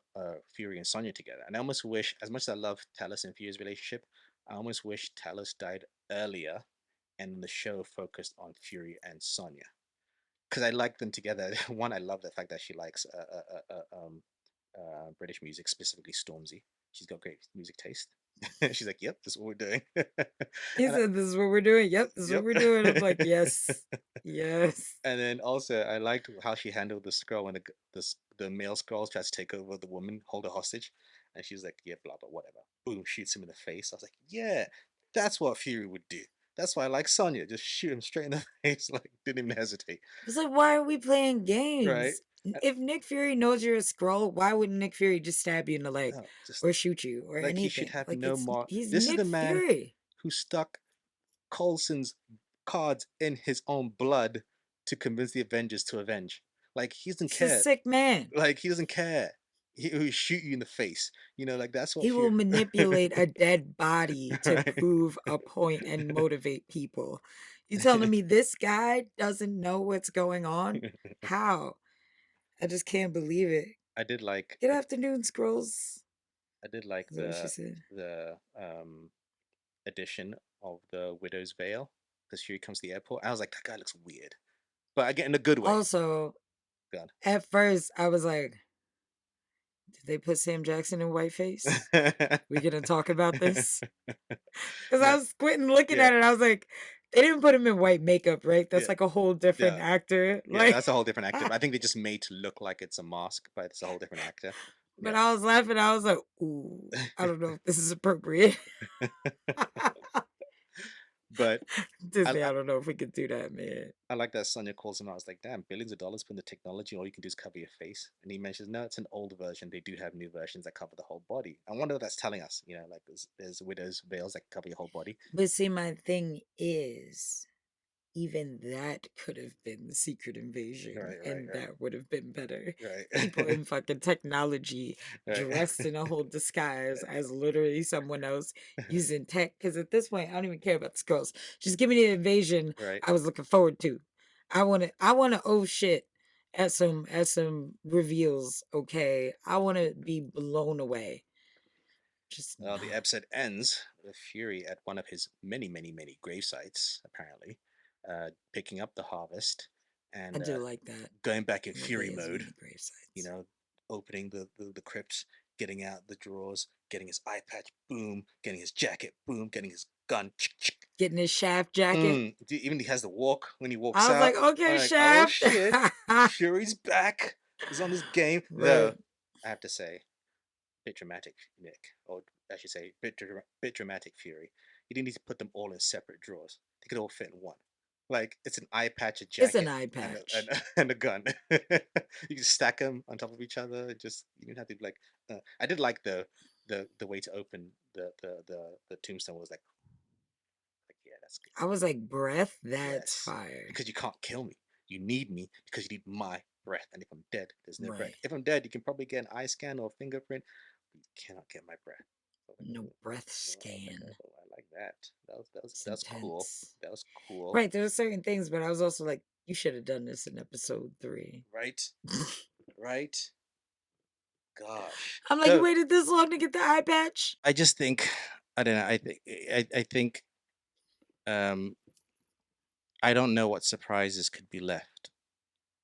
Fury and Sonya together. And I almost wish, as much as I love Talos and Fury's relationship, I almost wish Talos died earlier, and the show focused on Fury and Sonya because I like them together. One, I love the fact that she likes British music, specifically Stormzy. She's got great music taste. She's like, "Yep, this is what we're doing." He And said, "This is what we're doing." Yep, this is what yep. we're doing. I'm like, yes, yes. And then also, I liked how she handled the scroll when the male scroll tries to take over the woman, hold her hostage, and she's like, "Yeah, blah blah, whatever." Boom, shoots him in the face. I was like, "Yeah, that's what Fury would do." That's why I like Sonya. Just shoot him straight in the face, like didn't even hesitate, It's like, why are we playing right? games? If Nick Fury knows you're a scroll, why wouldn't Nick Fury just stab you in the leg No, just or shoot you or like he should anything? have Like no it's more. he's This is the Nick man Fury. who stuck Coulson's cards in his own blood to convince the Avengers to avenge. Like he doesn't He's a care. sick man. Like he doesn't care. He'll shoot you in the face. Like that's what He will fear. manipulate a dead body to Right. prove a point and motivate people. You telling me this guy doesn't know what's going on? How? I just can't believe it. I did like Good afternoon, scrolls. I did like Is that what she said? the addition of the Widow's Veil because Fury comes to the airport. I was like, that guy looks weird, but I get in a good way. Also, God. at first, I was like, did they put Sam Jackson in whiteface? We gonna talk about this? Because I No, was squinting looking yeah, at it. I was like, they didn't put him in white makeup, right? That's yeah, like a whole different yeah. actor. Yeah, Like, that's a whole different actor. I think they just made to look like it's a mask, but it's a whole different actor. but Yeah. I was laughing. I was like, ooh, I don't know if this is appropriate. But I, Disney, I I don't know if we could do that, man. I like that Sonya calls him out. I was like, damn, billions of dollars put in the technology, all you can do is cover your face. And he mentions, no, it's an old version. They do have new versions that cover the whole body. I wonder what that's telling us. Like there's widow's veils that cover your whole body. But see, my thing is, even that could have been the secret invasion, Right, right, and right, that would have been better. People right, in fucking technology right, dressed in a whole disguise as literally someone else using tech. Because at this point, I don't even care about the scrolls. Just give me the invasion right. I was looking forward to. I want to oh shit at some reveals. Okay, I want to be blown away. Just Well, the not. episode ends with Fury at one of his many, many, many grave sites, apparently, picking up the harvest I and do like that. going back in That they Fury has mode. many grave You sites. know, opening the crypt, getting out the drawers, getting his eye patch, boom, getting his jacket, boom, getting his gun. Getting his shaft jacket. Even he has the walk when he walks I was out. like, I'm okay, like, oh shaft. shit, Fury's back. He's on this game. Though, Right. I have to say, bit dramatic, Nick, or I should say, bit dramatic Fury. You didn't need to put them all in separate drawers. They could all fit in one. Like it's an eye patch, a It's an jacket, eye and patch. and a gun. You can stack them on top of each other. Just you didn't have to like. I did like the way to open the tombstone was like yeah, that's good. I was like, breath? That's Yes, fire. because you can't kill me. You need me because you need my breath. And if I'm dead, there's no breath. Right. If I'm dead, you can probably get an eye scan or a fingerprint, but you cannot get my breath. I was like, No oh, breath I was like, scan. oh, I like that. It's That was cool. intense. That was cool. Right. There were certain things, but I was also like, you should have done this in episode 3. Right, right. Gosh. I'm like, you Though waited this long to get the eye patch? I just think I don't know. I think um I don't know what surprises could be left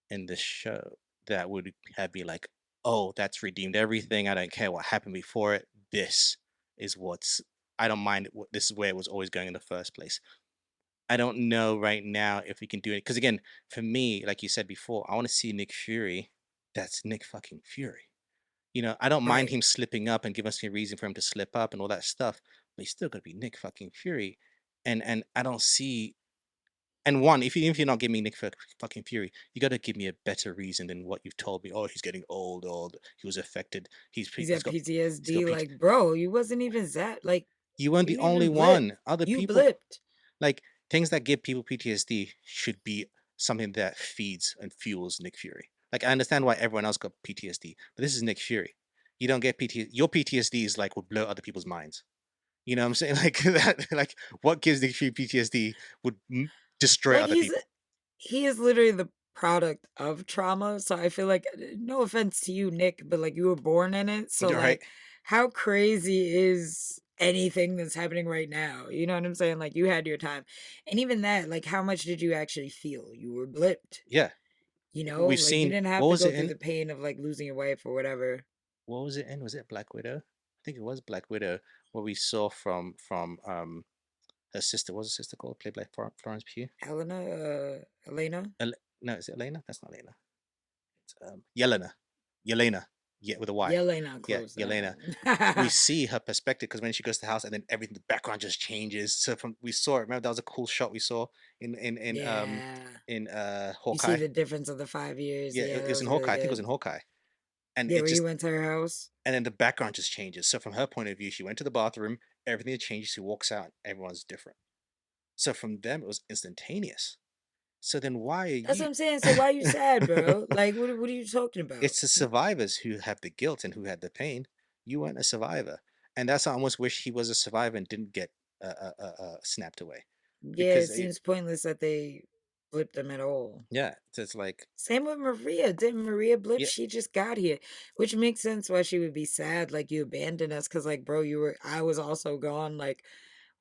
in this show that would have me like, oh, that's redeemed everything. I don't care what happened before it. This is what's. I don't mind. This is where it was always going in the first place. I don't know right now if we can do it because again, for me, like you said before, I want to see Nick Fury. That's Nick fucking Fury. I don't mind Right. him slipping up and give us a reason for him to slip up and all that stuff, but he's still gonna be Nick fucking Fury. And I don't see and one, if you're not giving me Nick fucking Fury, you got to give me a better reason than what you've told me. Oh, he's getting old. Old. He was affected. He's He's got got he's got PTSD. PT. Like, bro, you wasn't even that. Like, You weren't you the didn't only even blip. one. Other You people blipped. like things that give people PTSD should be something that feeds and fuels Nick Fury. Like I understand why everyone else got PTSD, but this is Nick Fury. You don't get PTSD. Your PTSD is like would blow other people's minds. You know what I'm saying? Like that. Like what gives Nick Fury PTSD would destroy Like, other people. he is literally the product of trauma. So I feel like, no offense to you, Nick, but like you were born in it. So Right? like, how crazy is anything that's happening right now? You know what I'm saying? Like, you had your time, and even that, like, how much did you actually feel? You were blipped. Yeah. You know, We've like you seen didn't have what to was go it through in? the pain of like losing your wife or whatever. What was it in? Was it Black Widow? I think it was Black Widow. What we saw from her sister. What was her sister called? Played by Florence Pugh. Elena, No, is it Elena? That's not Elena. It's Yelena. Yelena. Yeah, with a Y. Yelena Yeah, close Yelena. down. We see her perspective because when she goes to the house and then everything, the background just changes. So from we saw it. Remember that was a cool shot we saw in Yeah. You see Hawkeye. the difference of the 5 years. Yeah, Yeah, it that was in was really Hawkeye. I think it was in good. Hawkeye. And Yeah, it where you just went to her house. and then the background just changes. So from her point of view, she went to the bathroom, everything had changed. She walks out, everyone's different. So from them, it was instantaneous. So then why are That's what you? I'm saying. So why you sad, bro? Like, what are you talking about? It's the survivors who have the guilt and who had the pain. You weren't a survivor, and that's I almost wish he was a survivor and didn't get snapped away, Yeah, it because seems pointless that they flipped them at all. yeah, it's like Same with Maria. Didn't Maria blip? yeah, She just got here, which makes sense why she would be sad. Like, you abandoned us, because like, bro, I was also gone. Like,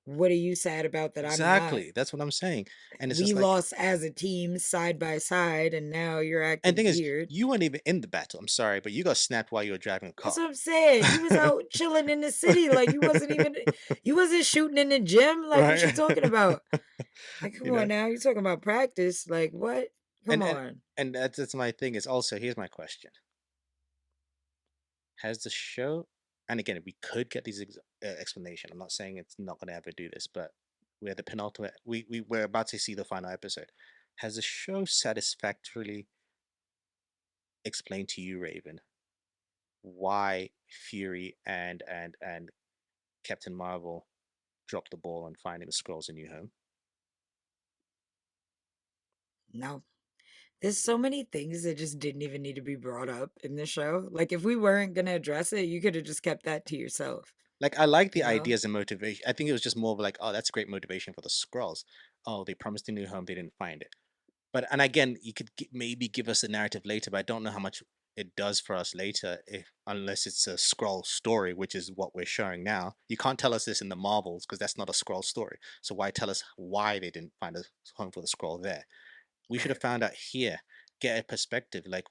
what are you sad about that I'm not? exactly. That's what I'm saying, and it's We just like, lost as a team side by side, and now you're and acting thing is, weird. you weren't even in the battle. I'm sorry, but you got snapped while you were driving a That's car. what I'm saying. You was out chilling in the city. Like, you wasn't shooting in the gym. Like, what you Right? talking about? Like, come You on know, now. You talking about practice. Like, what? and Come and on. and that's my thing. Is also here's my question: has the show, and again, we could get these explanation. I'm not saying it's not going to ever do this, but we're the penultimate. We're about to see the final episode. Has the show satisfactorily explained to you, Raven, why Fury and Captain Marvel dropped the ball on finding the scrolls a new home? No. There's so many things that just didn't even need to be brought up in the show. Like if we weren't gonna address it, you could have just kept that to yourself, Like I like you the know? ideas and motivation. I think it was just more of like, oh, that's a great motivation for the Skrulls. Oh, they promised a new home, they didn't find it. But and again, you could maybe give us a narrative later, but I don't know how much it does for us later, if unless it's a scroll story, which is what we're showing now. You can't tell us this in the Marvels because that's not a scroll story. So why tell us why they didn't find a home for the scroll there? We should Right. have found out here, get a perspective. Like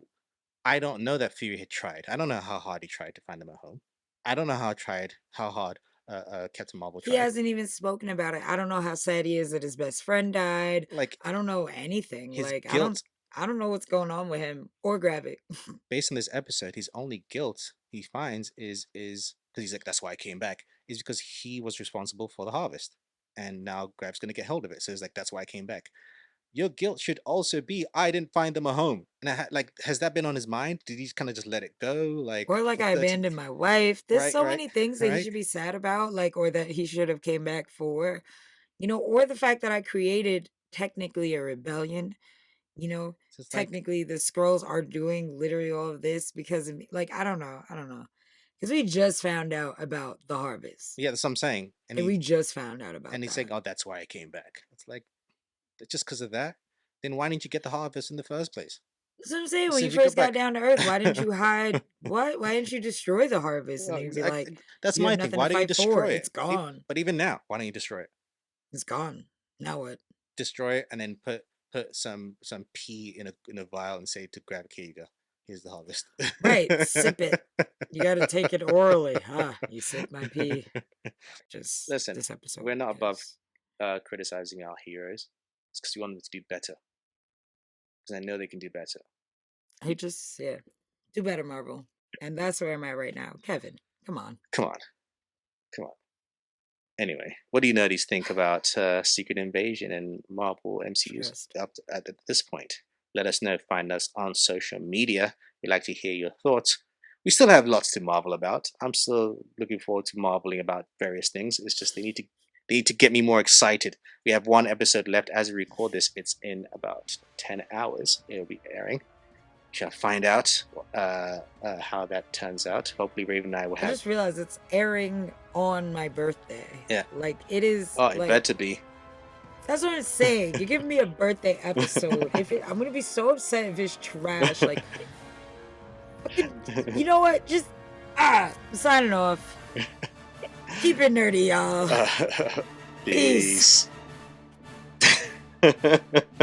I don't know that Fury had tried. I don't know how hard he tried to find them a home. I don't know how hard Captain Marvel He tried. hasn't even spoken about it. I don't know how sad he is that his best friend died. Like I don't know anything. his Like guilt I don't know what's going on with him or Gravik. based on this episode, his only guilt he finds is because he's like, that's why I came back, is because he was responsible for the harvest, and now Grab's gonna get hold of it. So it's like, that's why I came back. Your guilt should also be, I didn't find them a home. And like, has that been on his mind? Did he kind of just let it go, like Or like for I 30? abandoned my wife. There's Right, so right, many things that he right. should be sad about, like or that he should have came back for. Or the fact that I created technically a rebellion, you know, So it's like, technically the scrolls are doing literally all of this because of me. Like, I don't know. I don't know. Because we just found out about the harvest. yeah, that's what I'm saying. And we just found out And about he's saying, that. oh, that's why I came back. It's like, just because of that, then why didn't you get the harvest in the first place? That's what I'm saying. As When soon you as you got first got back. down to Earth, why didn't you hide? What? Why didn't you destroy the harvest? And Well, they'd be like, that's you have my thing. nothing to Why don't you fight for. destroy It's it? gone. But even now, why don't you destroy it? It's gone. Now what? Destroy it and then put some pee in a vial and say to grab, here you go. Here's the harvest. Right. Sip it. You got to take it orally. You sip my pee. Just Listen, this episode we're not above because criticizing our heroes. It's because we want them to do better. Because I know they can do better. he just, yeah, do better, Marvel. And that's where I'm at right now. Kevin, come on. Come on, come on. Anyway, what do you nerdies think about Secret Invasion and Marvel MCU's Trust. up at this point? Let us know. Find us on social media. We'd like to hear your thoughts. We still have lots to marvel about. I'm still looking forward to marveling about various things. It's just they need to get me more excited. We have one episode left as we record this. It's in about 10 hours. It'll be airing. We shall find out how that turns out. Hopefully, Raven and I will I have. just realized it's airing on my birthday. Yeah. Like, it is. Oh, it like, better be. That's what I'm saying. You're giving me a birthday episode. I'm gonna be so upset if it's trash. Like, you know what? Just I'm signing off. Keep it nerdy, y'all. Peace. Peace.